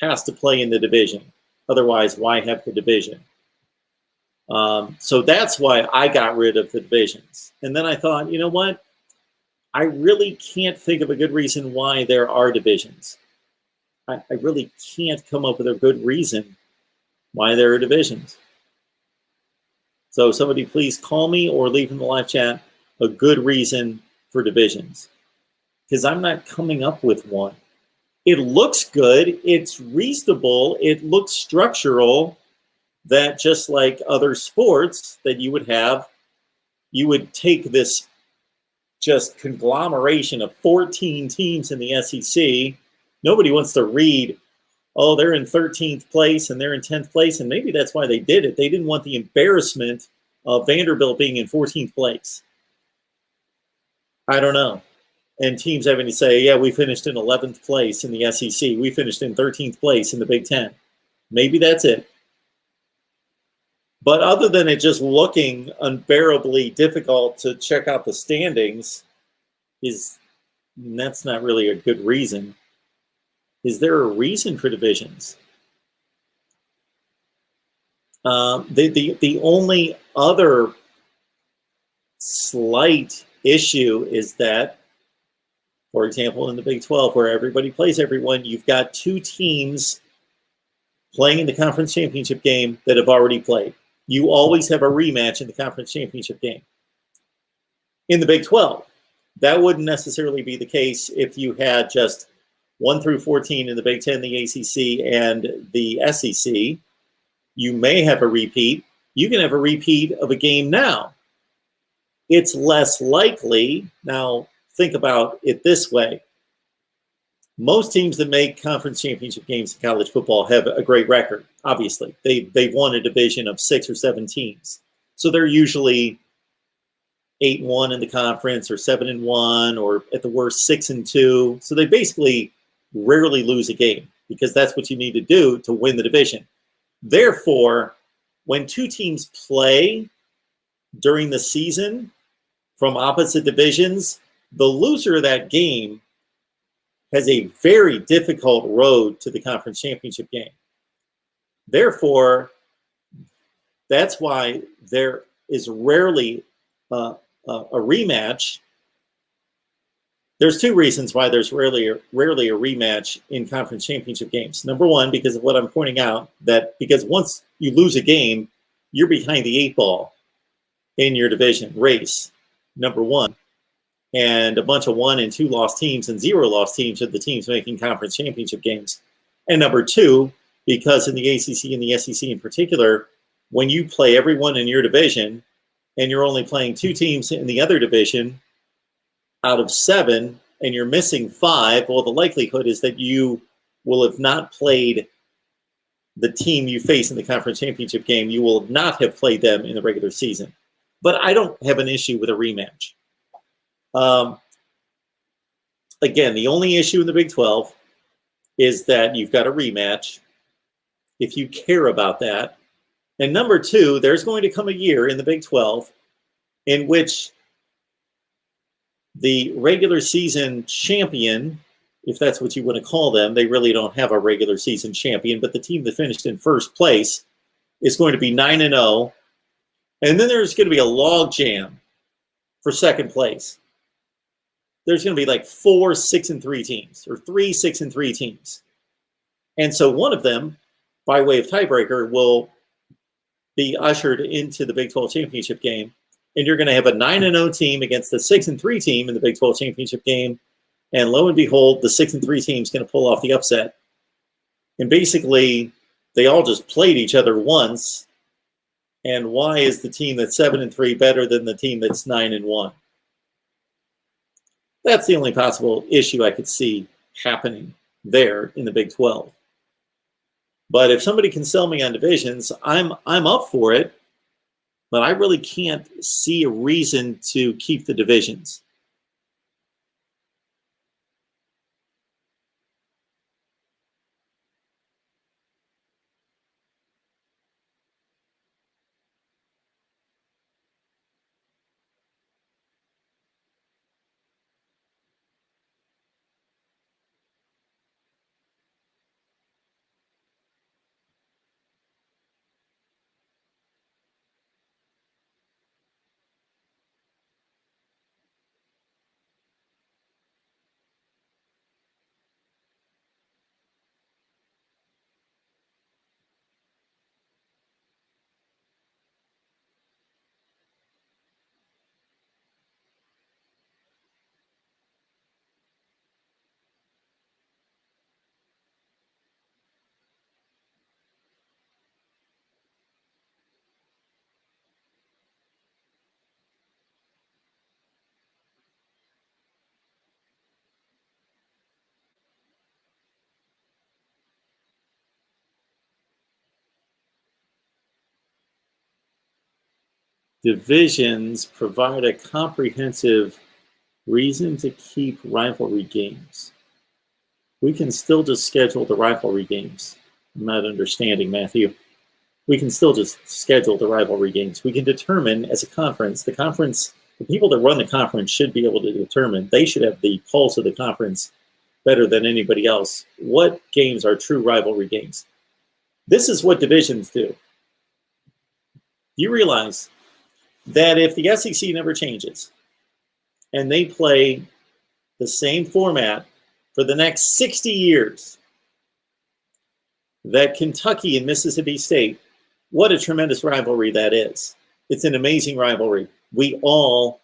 has to play in the division. Otherwise, why have the division? So that's why I got rid of the divisions. And then I thought, you know what? I really can't think of a good reason why there are divisions. I really can't come up with a good reason why there are divisions. So somebody please call me or leave in the live chat a good reason for divisions. Because I'm not coming up with one. It looks good. It's reasonable. It looks structural. That just like other sports that you would have, you would take this just conglomeration of 14 teams in the SEC. Nobody wants to read oh, they're in 13th place and they're in 10th place, and maybe that's why they did it. They didn't want the embarrassment of Vanderbilt being in 14th place. I don't know. And teams having to say, yeah, we finished in 11th place in the SEC. We finished in 13th place in the Big Ten. Maybe that's it. But other than it just looking unbearably difficult to check out the standings, that's not really a good reason. Is there a reason for divisions? The only other slight issue is that, for example, in the Big 12, where everybody plays everyone, you've got two teams playing in the conference championship game that have already played. You always have a rematch in the conference championship game. In the Big 12, that wouldn't necessarily be the case if you had just 1 through 14 in the Big 10, the ACC, and the SEC. You may have a repeat. You can have a repeat of a game now. It's less likely. Now, think about it this way. Most teams that make conference championship games in college football have a great record, obviously. They've won a division of 6 or 7 teams. So they're usually 8-1 in the conference, or 7-1, or at the worst 6-2. So they basically rarely lose a game, because that's what you need to do to win the division. Therefore, when two teams play during the season from opposite divisions, the loser of that game has a very difficult road to the conference championship game. Therefore, that's why there is rarely a rematch. There's 2 reasons why there's rarely a rematch in conference championship games. Number one, because of what I'm pointing out, that because once you lose a game, you're behind the 8 ball in your division race, number one. And a bunch of 1 and 2 loss teams and 0 loss teams are the teams making conference championship games. And number 2, because in the ACC and the SEC in particular, when you play everyone in your division and you're only playing 2 teams in the other division out of 7, and you're missing 5, well, the likelihood is that you will have not played the team you face in the conference championship game. You will not have played them in the regular season. But I don't have an issue with a rematch. Again, the only issue in the Big 12 is that you've got a rematch, if you care about that. And number 2, there's going to come a year in the Big 12 in which the regular season champion, if that's what you want to call them, they really don't have a regular season champion, but the team that finished in first place is going to be 9-0. And then there's going to be a log jam for second place. There's going to be like 4 6-3 teams, or 3 6-3 teams. And so one of them, by way of tiebreaker, will be ushered into the Big 12 championship game. And you're going to have a 9-0 team against the 6-3 team in the Big 12 championship game. And lo and behold, the 6-3 team is going to pull off the upset. And basically, they all just played each other once. And why is the team that's 7-3 better than the team that's 9-1? That's the only possible issue I could see happening there in the Big 12. But if somebody can sell me on divisions, I'm up for it. But I really can't see a reason to keep the divisions. divisions provide a comprehensive reason to keep rivalry games. We can still just schedule the rivalry games. I'm not understanding, Matthew. We can still just schedule the rivalry games. We can determine as a conference, the people that run the conference should be able to determine, they should have the pulse of the conference better than anybody else. What games are true rivalry games? This is what divisions do. You realize that if the SEC never changes and they play the same format for the next 60 years, that Kentucky and Mississippi State, what a tremendous rivalry that is. It's an amazing rivalry. We all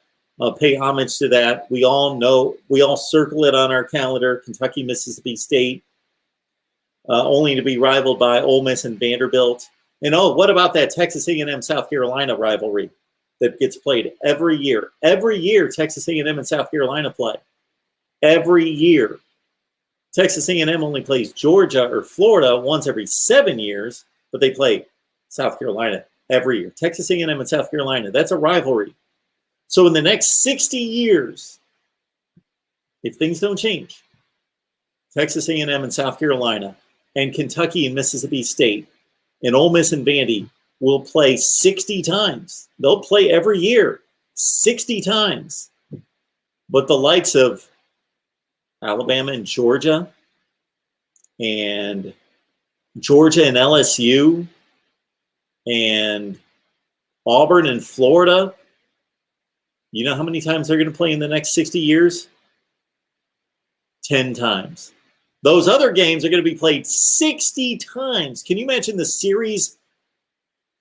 pay homage to that. We all know, we all circle it on our calendar, Kentucky, Mississippi State, only to be rivaled by Ole Miss and Vanderbilt. And oh, what about that Texas A&M South Carolina rivalry that gets played every year? Every year, Texas A&M and South Carolina play. Every year. Texas A&M only plays Georgia or Florida once every 7 years, but they play South Carolina every year. Texas A&M and South Carolina, that's a rivalry. So in the next 60 years, if things don't change, Texas A&M and South Carolina and Kentucky and Mississippi State and Ole Miss and Vandy will play 60 times. They'll play every year 60 times. But the likes of Alabama and Georgia and LSU and Auburn and Florida, you know how many times they're going to play in the next 60 years? 10 times. Those other games are going to be played 60 times. Can you imagine the series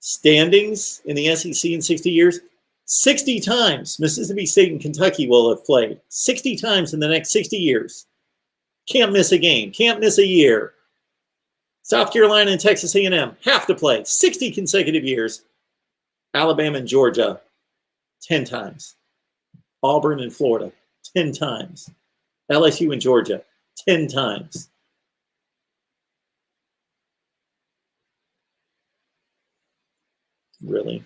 standings in the SEC in 60 years? 60 times Mississippi State and Kentucky will have played. 60 times in the next 60 years. Can't miss a game. Can't miss a year. South Carolina and Texas A&M have to play 60 consecutive years. Alabama and Georgia, 10 times. Auburn and Florida, 10 times. LSU and Georgia, 10 times. Really?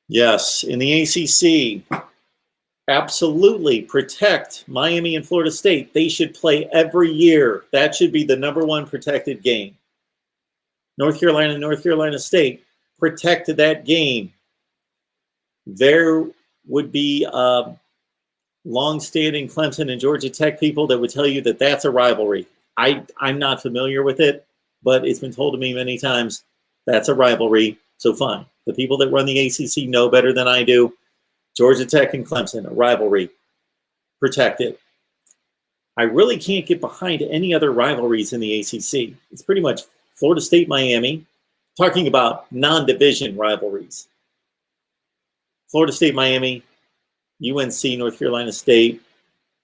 Yes, in the ACC, absolutely protect Miami and Florida State. They should play every year. That should be the number one protected game. North Carolina and North Carolina State, protect that game. There would be long-standing Clemson and Georgia Tech people that would tell you that that's a rivalry. I'm not familiar with it, but it's been told to me many times that's a rivalry, so fine. The people that run the ACC know better than I do. Georgia Tech and Clemson, a rivalry. Protect it. I really can't get behind any other rivalries in the ACC. It's pretty much Florida State, Miami, talking about non-division rivalries. Florida State, Miami, UNC, North Carolina State,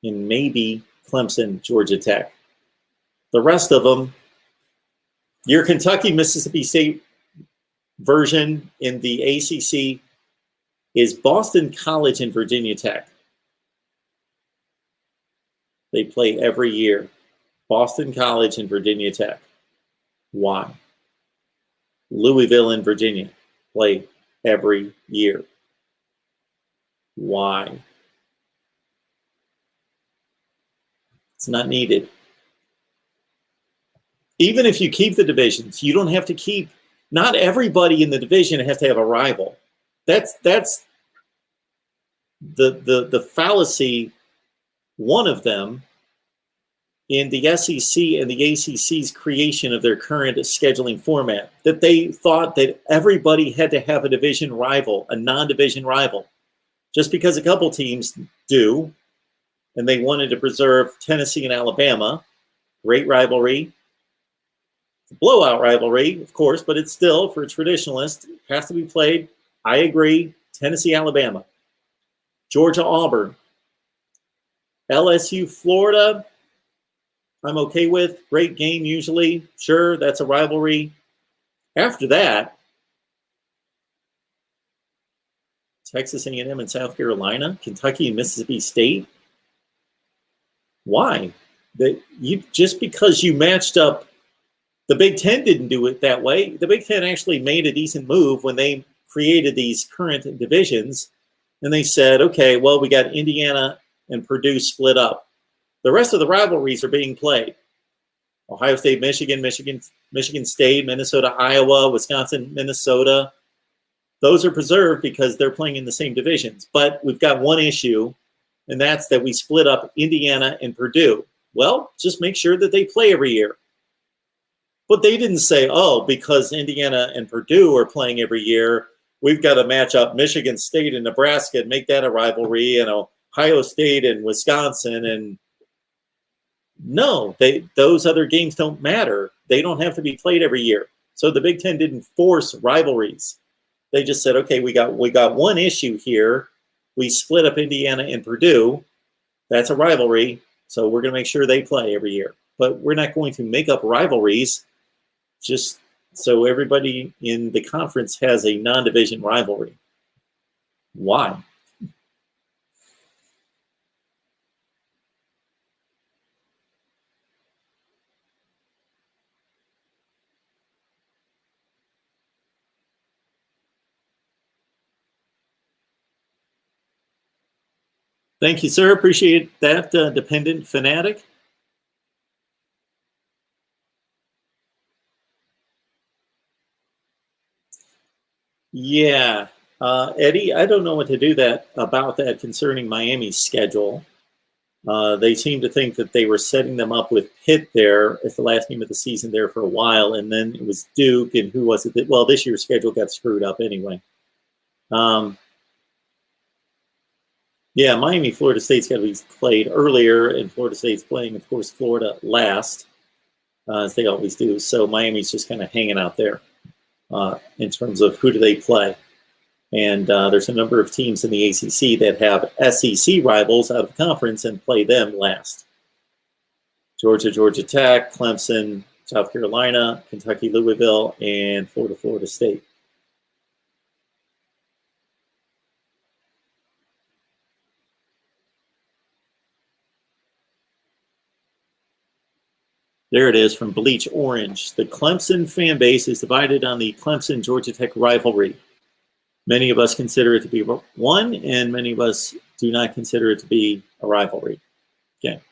and maybe Clemson, Georgia Tech. The rest of them, your Kentucky, Mississippi State version in the ACC is Boston College and Virginia Tech. They play every year. Boston College and Virginia Tech. Why? Louisville and Virginia play every year. Why? It's not needed. Even if you keep the divisions, you don't have to keep, not everybody in the division has to have a rival. That's the fallacy, one of them, in the SEC and the ACC's creation of their current scheduling format, that they thought that everybody had to have a division rival, a non-division rival. Just because a couple teams do, and they wanted to preserve Tennessee and Alabama, great rivalry. It's a blowout rivalry, of course, but it's still, for a traditionalist, has to be played. I agree, Tennessee, Alabama. Georgia, Auburn. LSU, Florida, I'm okay with. Great game usually. Sure, that's a rivalry. After that, Texas A&M and South Carolina, Kentucky and Mississippi State. Why? Just because you matched up, the Big Ten didn't do it that way. The Big Ten actually made a decent move when they created these current divisions, and they said, okay, well, we got Indiana and Purdue split up. The rest of the rivalries are being played. Ohio State, Michigan State, Minnesota, Iowa, Wisconsin, Minnesota. Those are preserved because they're playing in the same divisions. But we've got one issue, and that's that we split up Indiana and Purdue. Well, just make sure that they play every year. But they didn't say, oh, because Indiana and Purdue are playing every year, we've got to match up Michigan State and Nebraska and make that a rivalry, and Ohio State and Wisconsin. And no, those other games don't matter. They don't have to be played every year. So the Big Ten didn't force rivalries. They just said, okay, we got one issue here. We split up Indiana and Purdue. That's a rivalry. So we're going to make sure they play every year. But we're not going to make up rivalries just so everybody in the conference has a non-division rivalry. Why? Thank you, sir. Appreciate that, dependent fanatic. Yeah, Eddie, I don't know what to do about that concerning Miami's schedule. They seem to think that they were setting them up with Pitt there as the last game of the season there for a while, and then it was Duke, and who was it? Well, this year's schedule got screwed up anyway. Yeah, Miami, Florida State's got to be played earlier, and Florida State's playing, of course, Florida last, as they always do. So Miami's just kind of hanging out there in terms of who do they play. And there's a number of teams in the ACC that have SEC rivals out of conference and play them last. Georgia, Georgia Tech, Clemson, South Carolina, Kentucky, Louisville, and Florida, Florida State. There it is from Bleach Orange. The Clemson fan base is divided on the Clemson-Georgia Tech rivalry. Many of us consider it to be one, and many of us do not consider it to be a rivalry. Okay.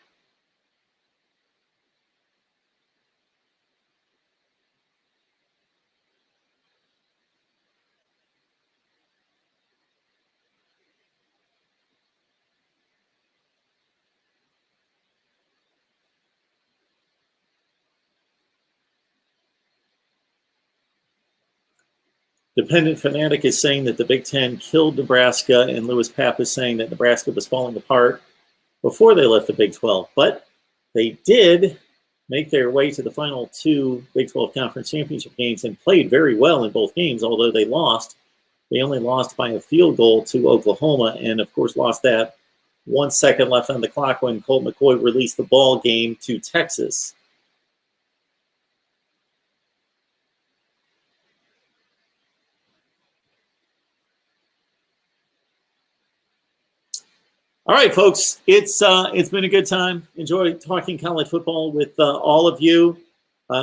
Dependent Fanatic is saying that the Big Ten killed Nebraska, and Louis Papp is saying that Nebraska was falling apart before they left the Big 12. But they did make their way to the final two Big 12 Conference Championship games and played very well in both games, although they lost. They only lost by a field goal to Oklahoma, and of course lost that 1 second left on the clock when Colt McCoy released the ball game to Texas. All right, folks, it's been a good time. Enjoy talking college football with all of you.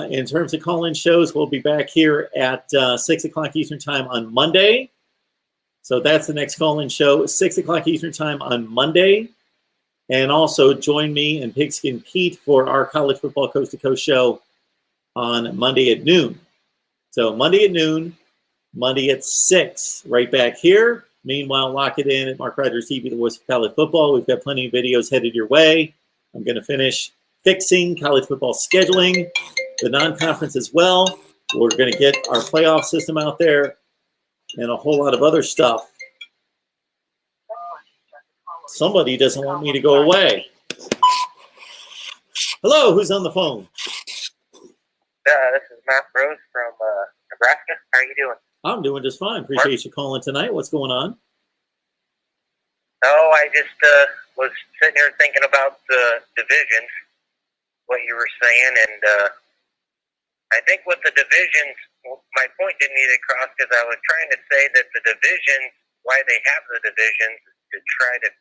In terms of call-in shows, we'll be back here at 6 o'clock Eastern Time on Monday. So that's the next call-in show, 6 o'clock Eastern Time on Monday. And also join me and Pigskin Pete for our College Football Coast to Coast show on Monday at noon. So Monday at noon, Monday at 6, right back here. Meanwhile, lock it in at MarkRogersTV, the voice of college football. We've got plenty of videos headed your way. I'm going to finish fixing college football scheduling, the non-conference as well. We're going to get our playoff system out there and a whole lot of other stuff. Somebody doesn't want me to go away. Hello, who's on the phone? This is Matt Rose from Nebraska. How are you doing? I'm doing just fine. Appreciate you calling tonight. What's going on? Oh, I just was sitting here thinking about the divisions, what you were saying, and I think with the divisions, my point didn't need to cross because I was trying to say that the divisions why they have the divisions is to try to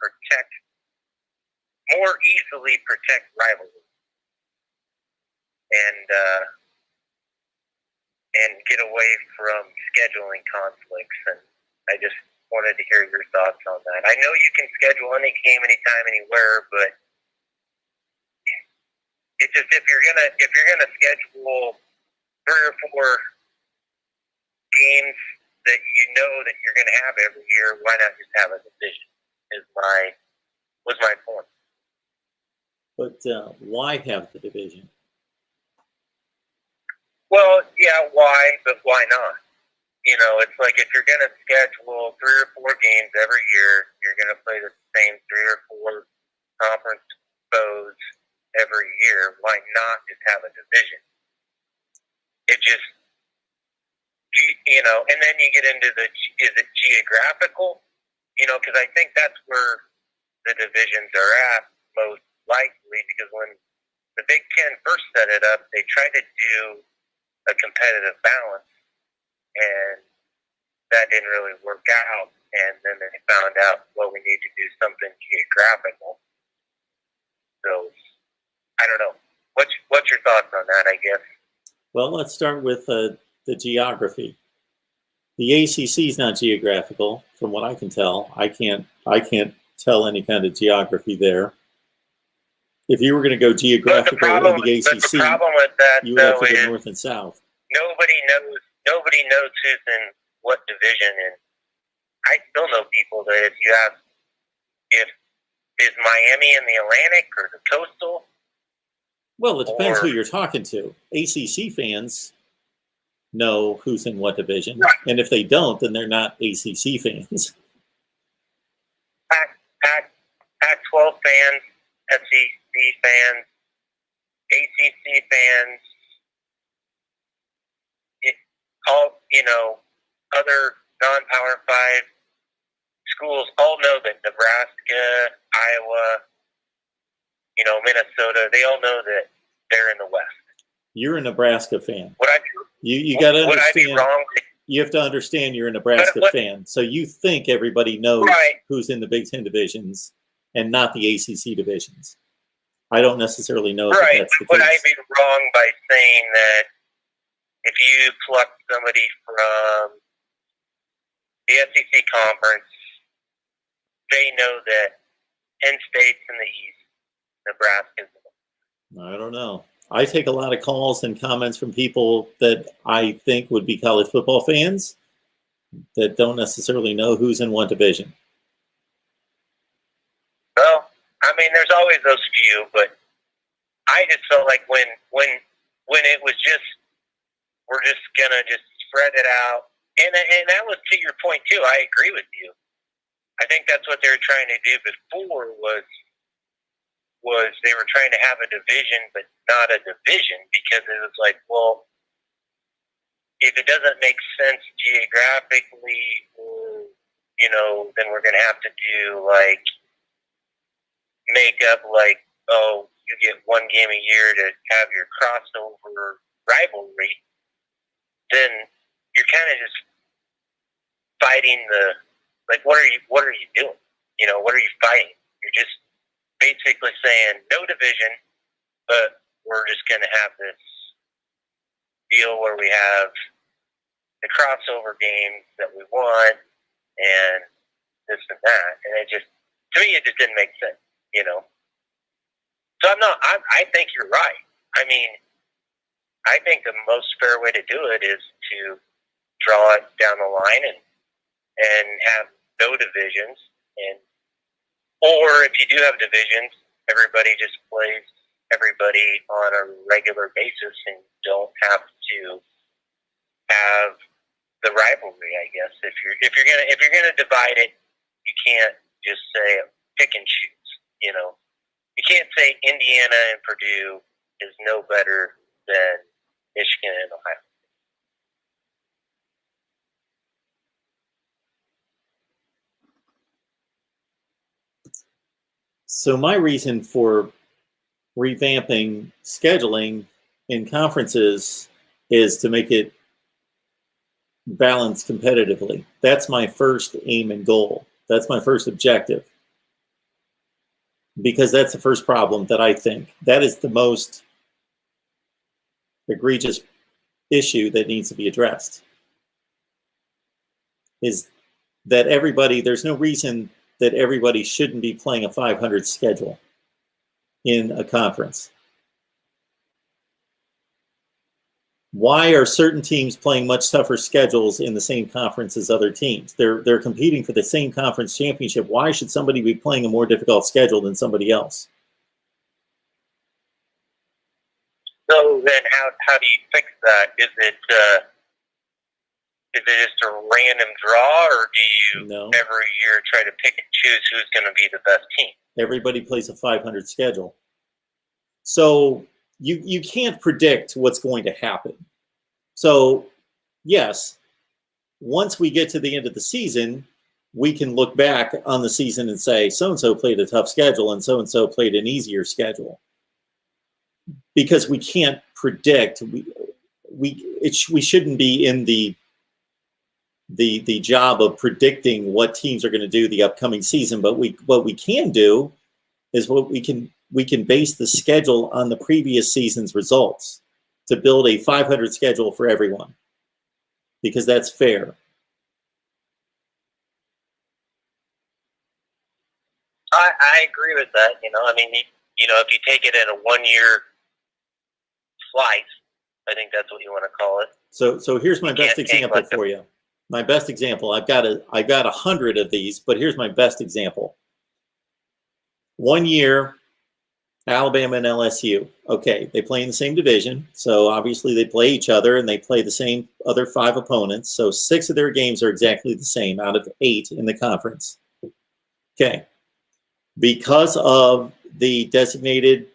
more easily protect rivalries and get away from scheduling conflicts. And I just wanted to hear your thoughts on that. I know you can schedule any game, anytime, anywhere, but it's just if you're gonna schedule 3 or 4 games that you know that you're gonna have every year, why not just have a division? Was my point. But why have the division? Well, yeah, why? But why not? You know, it's like if you're gonna schedule 3 or 4 games every year, you're gonna play the same 3 or 4 conference foes every year. Why not just have a division? It just, you know, and then you get into is it geographical? You know, because I think that's where the divisions are at most likely, because when the Big Ten first set it up, they tried to do a competitive balance, and that didn't really work out. And then they found out, well, we need to do something geographical. So, I don't know. What's your thoughts on that, I guess? Well, let's start with the geography. The ACC is not geographical, from what I can tell. I can't tell any kind of geography there. If you were going to go geographical in the ACC, the problem with that, you would have though, to is go north and south. Nobody knows who's in what division, and I still know people that if you ask if is Miami in the Atlantic or the Coastal. Well, it depends who you're talking to. ACC fans know who's in what division, right. And if they don't, then they're not ACC fans. Pac-12 fans, SEC fans, ACC fans, all, you know, other non-Power 5 schools all know that Nebraska, Iowa, you know, Minnesota, they all know that they're in the West. You're a Nebraska fan. You got to understand. Would I be wrong? You have to understand you're a Nebraska fan. So you think everybody knows who's in the Big Ten divisions and not the ACC divisions. I don't necessarily know that that's the case. Would I be wrong by saying that if you pluck somebody from the SEC conference, they know that Penn State's in the East, Nebraska's in the West? I don't know. I take a lot of calls and comments from people that I think would be college football fans that don't necessarily know who's in what division. Well, I mean, there's always those few, but I just felt like when it was just, we're just gonna just spread it out, and that was to your point too. I agree with you. I think that's what they were trying to do before was they were trying to have a division, but not a division, because it was like, well, if it doesn't make sense geographically, you know, then we're going to have to do like make up like, oh, you get one game a year to have your crossover rivalry. Then you're kind of just fighting like, what are you doing? You know, what are you fighting? You're just basically saying no division, but we're just going to have this deal where we have the crossover games that we want and this and that. And it just, to me, it just didn't make sense, you know? So I think you're right. I mean, I think the most fair way to do it is to draw it down the line and have no divisions, or if you do have divisions, everybody just plays everybody on a regular basis and don't have to have the rivalry, I guess. If you're gonna divide it, you can't just say pick and choose, you know. You can't say Indiana and Purdue is no better than Michigan and Ohio. So my reason for revamping scheduling in conferences is to make it balanced competitively. That's my first aim and goal. That's my first objective. Because that's the first problem that I think. That is the most egregious issue that needs to be addressed. Is that everybody, there's no reason that everybody shouldn't be playing a 500 schedule in a conference. Why are certain teams playing much tougher schedules in the same conference as other teams? They're competing for the same conference championship. Why should somebody be playing a more difficult schedule than somebody else? So then, how do you fix that? Is it just a random draw, or do you every year try to pick and choose who's going to be the best team? Everybody plays a 500 schedule. So you can't predict what's going to happen. So, yes, once we get to the end of the season, we can look back on the season and say, so-and-so played a tough schedule and so played an easier schedule. Because we can't predict. We shouldn't be in the job of predicting what teams are going to do the upcoming season. But what we can do is we can base the schedule on the previous season's results to build a 500 schedule for everyone, because that's fair. I agree with that. I mean, if you take it in a 1-year slice, I think that's what you want to call it. So here's my best example for you. My best example. I've got 100 of these, but here's my best example. 1 year, Alabama and LSU. Okay, they play in the same division, so obviously they play each other and they play the same other 5 opponents. So 6 of their games are exactly the same out of 8 in the conference. Okay. Because of the designated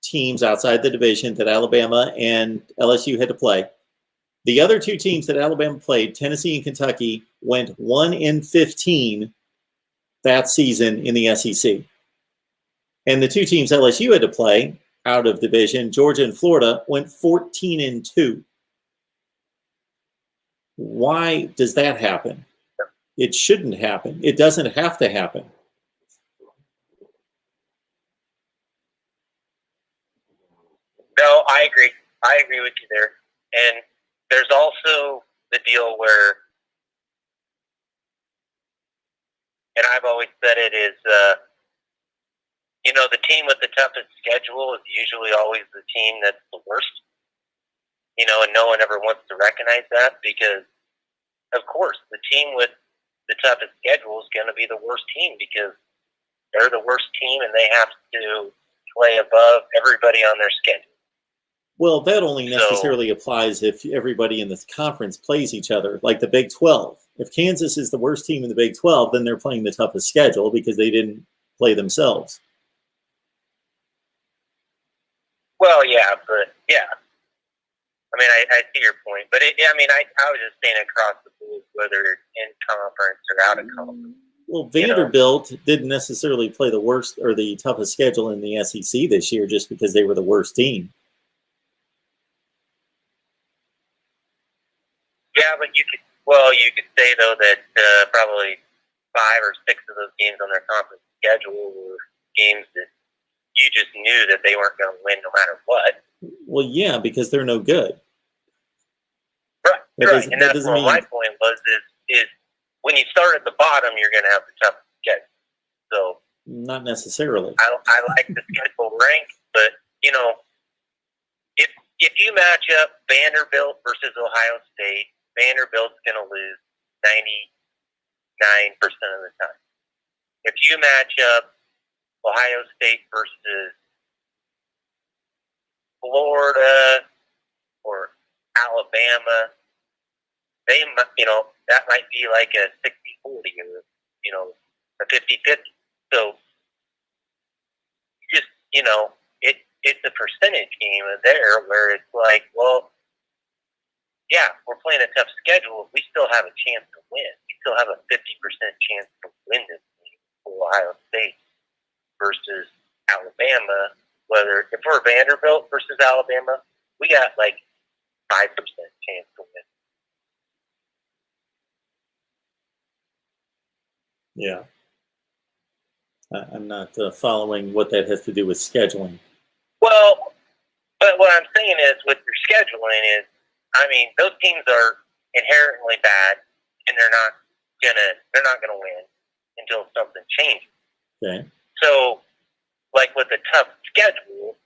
teams outside the division that Alabama and LSU had to play, the other 2 teams that Alabama played, Tennessee and Kentucky, went 1-15 that season in the SEC. And the 2 teams LSU had to play out of division, Georgia and Florida, went 14-2. Why does that happen? It shouldn't happen. It doesn't have to happen. No, I agree. I agree with you there. And there's also the deal where, and I've always said it is, the team with the toughest schedule is usually always the team that's the worst. And no one ever wants to recognize that because, of course, the team with the toughest schedule is going to be the worst team because they're the worst team and they have to play above everybody on their schedule. Well, that only necessarily applies if everybody in this conference plays each other, like the Big 12. If Kansas is the worst team in the Big 12, then they're playing the toughest schedule because they didn't play themselves. Well, yeah, but yeah. I mean, I see your point, but I was just saying across the board, whether in conference or out of conference. Well, Vanderbilt didn't necessarily play the worst or the toughest schedule in the SEC this year just because they were the worst team. Yeah, but you could say though that probably 5 or 6 of those games on their conference schedule were games that you just knew that they weren't going to win no matter what. Well, yeah, because they're no good. Right. And that's what my point was is when you start at the bottom, you're going to have the toughest schedule. So not necessarily. I like the schedule rank, but if you match up Vanderbilt versus Ohio State, Vanderbilt's going to lose 99% of the time. If you match up Ohio State versus Florida or Alabama, that might be like a 60-40 or, a 50-50. So just, it's a percentage game there where it's like, well, yeah, we're playing a tough schedule. We still have a chance to win. We still have a 50% chance to win this game for Ohio State versus Alabama. If we're Vanderbilt versus Alabama, we got like 5% chance to win. Yeah. I'm not following what that has to do with scheduling. Well, but what I'm saying is with your scheduling is, I mean, those teams are inherently bad, and they're not gonna win until something changes. Okay. So, like with a tough schedule,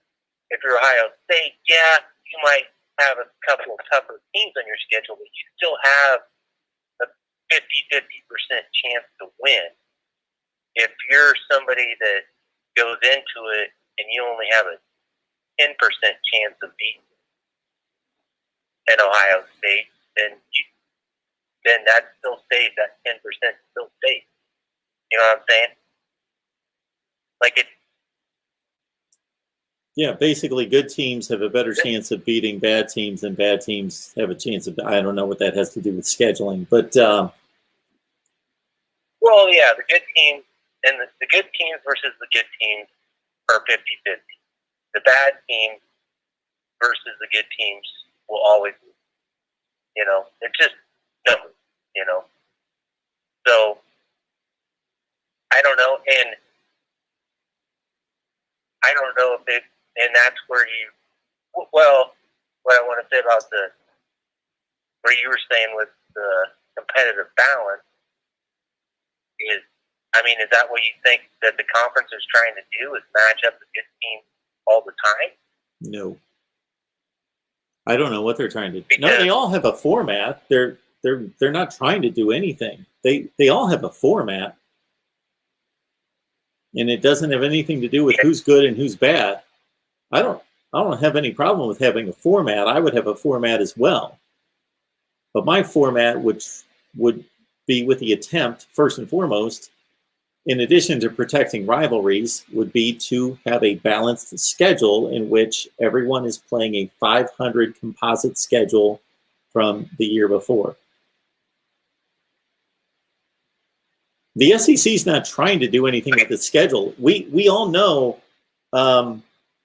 if you're Ohio State, yeah, you might have a couple of tougher teams on your schedule, but you still have a 50% chance to win. If you're somebody that goes into it and you only have a 10% chance of beating an Ohio State, then that still stays. That 10% still stays. You know what I'm saying? Like it. Yeah, basically, good teams have a better chance of beating bad teams, and bad teams have a chance of. I don't know what that has to do with scheduling, but Well, yeah, the good teams and the good teams versus the good teams are 50-50. The bad teams versus the good teams will always lose. You know, it's just numbers, you know. So, I don't know, and I don't know if it, and that's where you, well, what I want to say about where you were saying with the competitive balance is, I mean, is that what you think that the conference is trying to do, is match up the good teams all the time? no. I don't know what they're trying to do. Because, No, they all have a format. They're not trying to do anything. They all have a format, and it doesn't have anything to do with who's good and who's bad. I don't have any problem with having a format. I would have a format as well, but my format, which would be with the attempt first and foremost, in addition to protecting rivalries, would be to have a balanced schedule in which everyone is playing a 500 composite schedule from the year before. The SEC is not trying to do anything with the schedule. We all know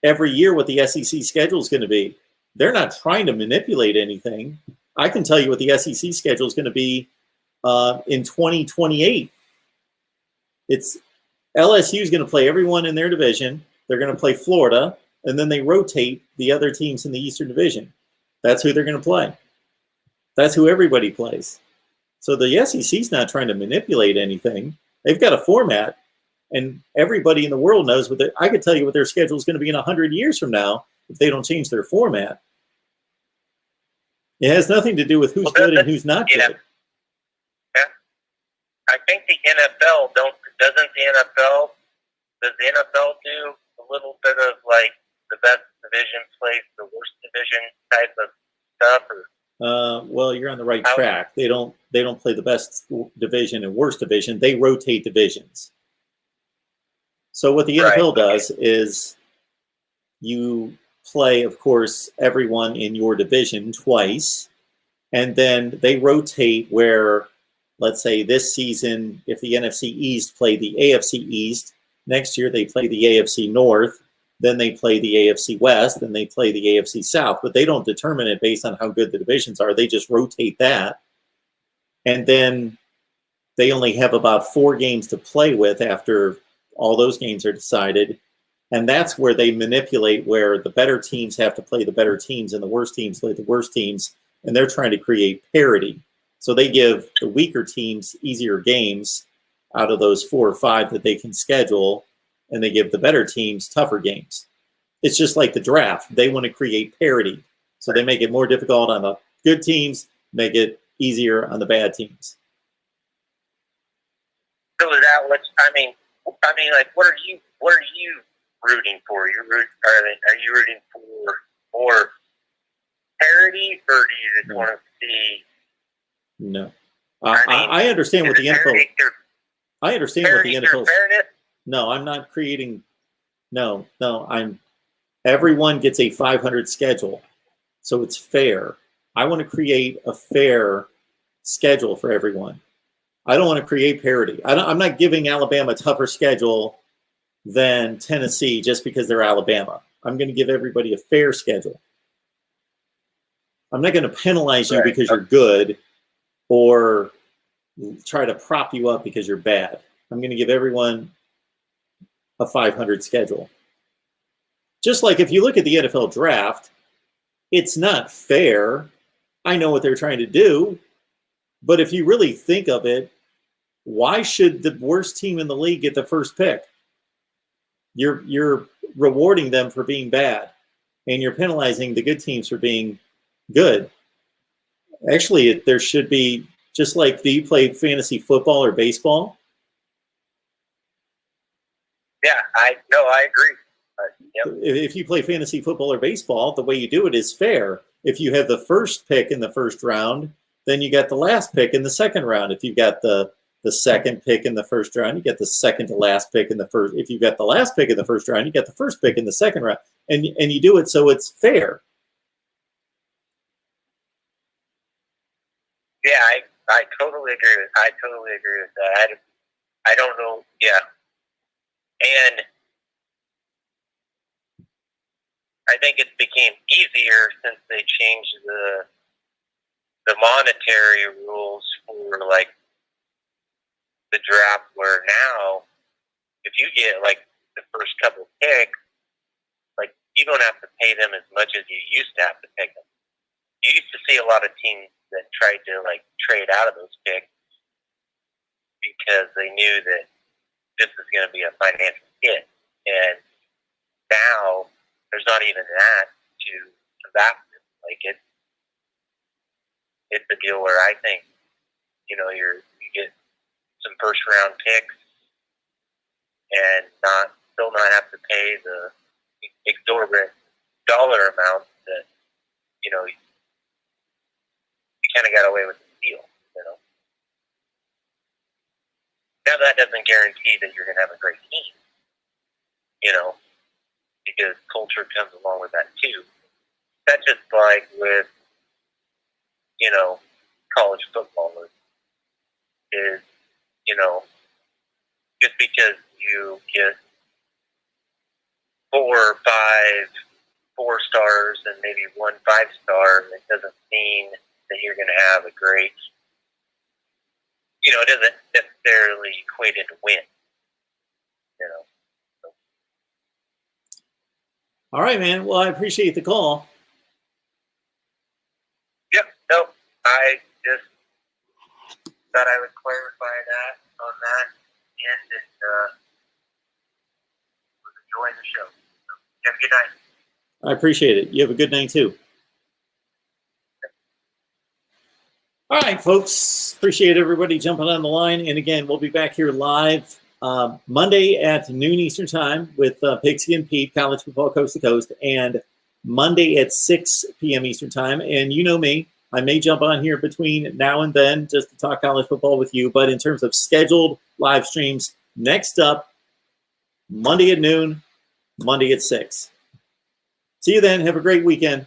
every year what the SEC schedule is going to be. They're not trying to manipulate anything. I can tell you what the SEC schedule is going to be in 2028. It's LSU is going to play everyone in their division. They're going to play Florida, and then they rotate the other teams in the Eastern Division. That's who they're going to play. That's who everybody plays. So the SEC is not trying to manipulate anything. They've got a format, and everybody in the world knows what I could tell you what their schedule is going to be in 100 years from now if they don't change their format. It has nothing to do with who's good and who's not good. Yeah. I think the NFL does the NFL do a little bit of like the best division plays the worst division type of stuff? Or well, you're on the right track. They don't play the best division and worst division. They rotate divisions. So what the NFL does is you play, of course, everyone in your division twice, and then they rotate where, let's say this season, if the NFC East play the AFC East, next year they play the AFC North, then they play the AFC West, then they play the AFC South. But they don't determine it based on how good the divisions are. They just rotate that. And then they only have about 4 games to play with after all those games are decided. And that's where they manipulate, where the better teams have to play the better teams and the worst teams play the worst teams. And they're trying to create parity. So they give the weaker teams easier games out of those 4 or 5 that they can schedule, and they give the better teams tougher games. It's just like the draft. They want to create parity. So they make it more difficult on the good teams, make it easier on the bad teams. So is that what I mean? Like, what are you rooting for? Are you rooting for more parity, or do you just want to see? No, I understand what the NFL. I understand what the NFL. No, I'm not creating. No, everyone gets a 500 schedule, so it's fair. I want to create a fair schedule for everyone. I don't want to create parity. I'm not giving Alabama a tougher schedule than Tennessee just because they're Alabama. I'm going to give everybody a fair schedule. I'm not going to penalize you because you're good or try to prop you up because you're bad. I'm going to give everyone a 500 schedule. Just like if you look at the NFL draft, it's not fair. I know what they're trying to do, but if you really think of it, why should the worst team in the league get the first pick? You're rewarding them for being bad, and you're penalizing the good teams for being good. Actually, there should be, just like, do you play fantasy football or baseball? Yeah, I agree. Yep. If you play fantasy football or baseball, the way you do it is fair. If you have the first pick in the first round, then you got the last pick in the second round. If you got the second pick in the first round, you get the second to last pick in the first. If you got the last pick in the first round, you get the first pick in the second round, and you do it so it's fair. Yeah, I totally agree with that. I don't know. Yeah, and I think it became easier since they changed the monetary rules for like the draft, where now if you get like the first couple picks, like you don't have to pay them as much as you used to have to pay them. You used to see a lot of teams that tried to like trade out of those picks because they knew that this is going to be a financial hit, and now there's not even that to that. Like it's a deal where I think, you get some first round picks and still not have to pay the exorbitant dollar amount that, you kind of got away with the deal, Now that doesn't guarantee that you're going to have a great team, because culture comes along with that too. That's just like with, college football is, just because you get 4 or 5 4-stars and maybe 1 5-star, it doesn't mean that you're going to have a great, it doesn't necessarily equate into win, All right, man. Well, I appreciate the call. Yep. Nope. I just thought I would clarify that on that end, and was enjoying the show. So, have a good night. I appreciate it. You have a good night too. All right, folks. Appreciate everybody jumping on the line. And again, we'll be back here live Monday at noon Eastern time with Pigsky and Pete, College Football Coast to Coast, and Monday at 6 p.m. Eastern time. And you know me, I may jump on here between now and then just to talk college football with you. But in terms of scheduled live streams, next up, Monday at noon, Monday at 6. See you then. Have a great weekend.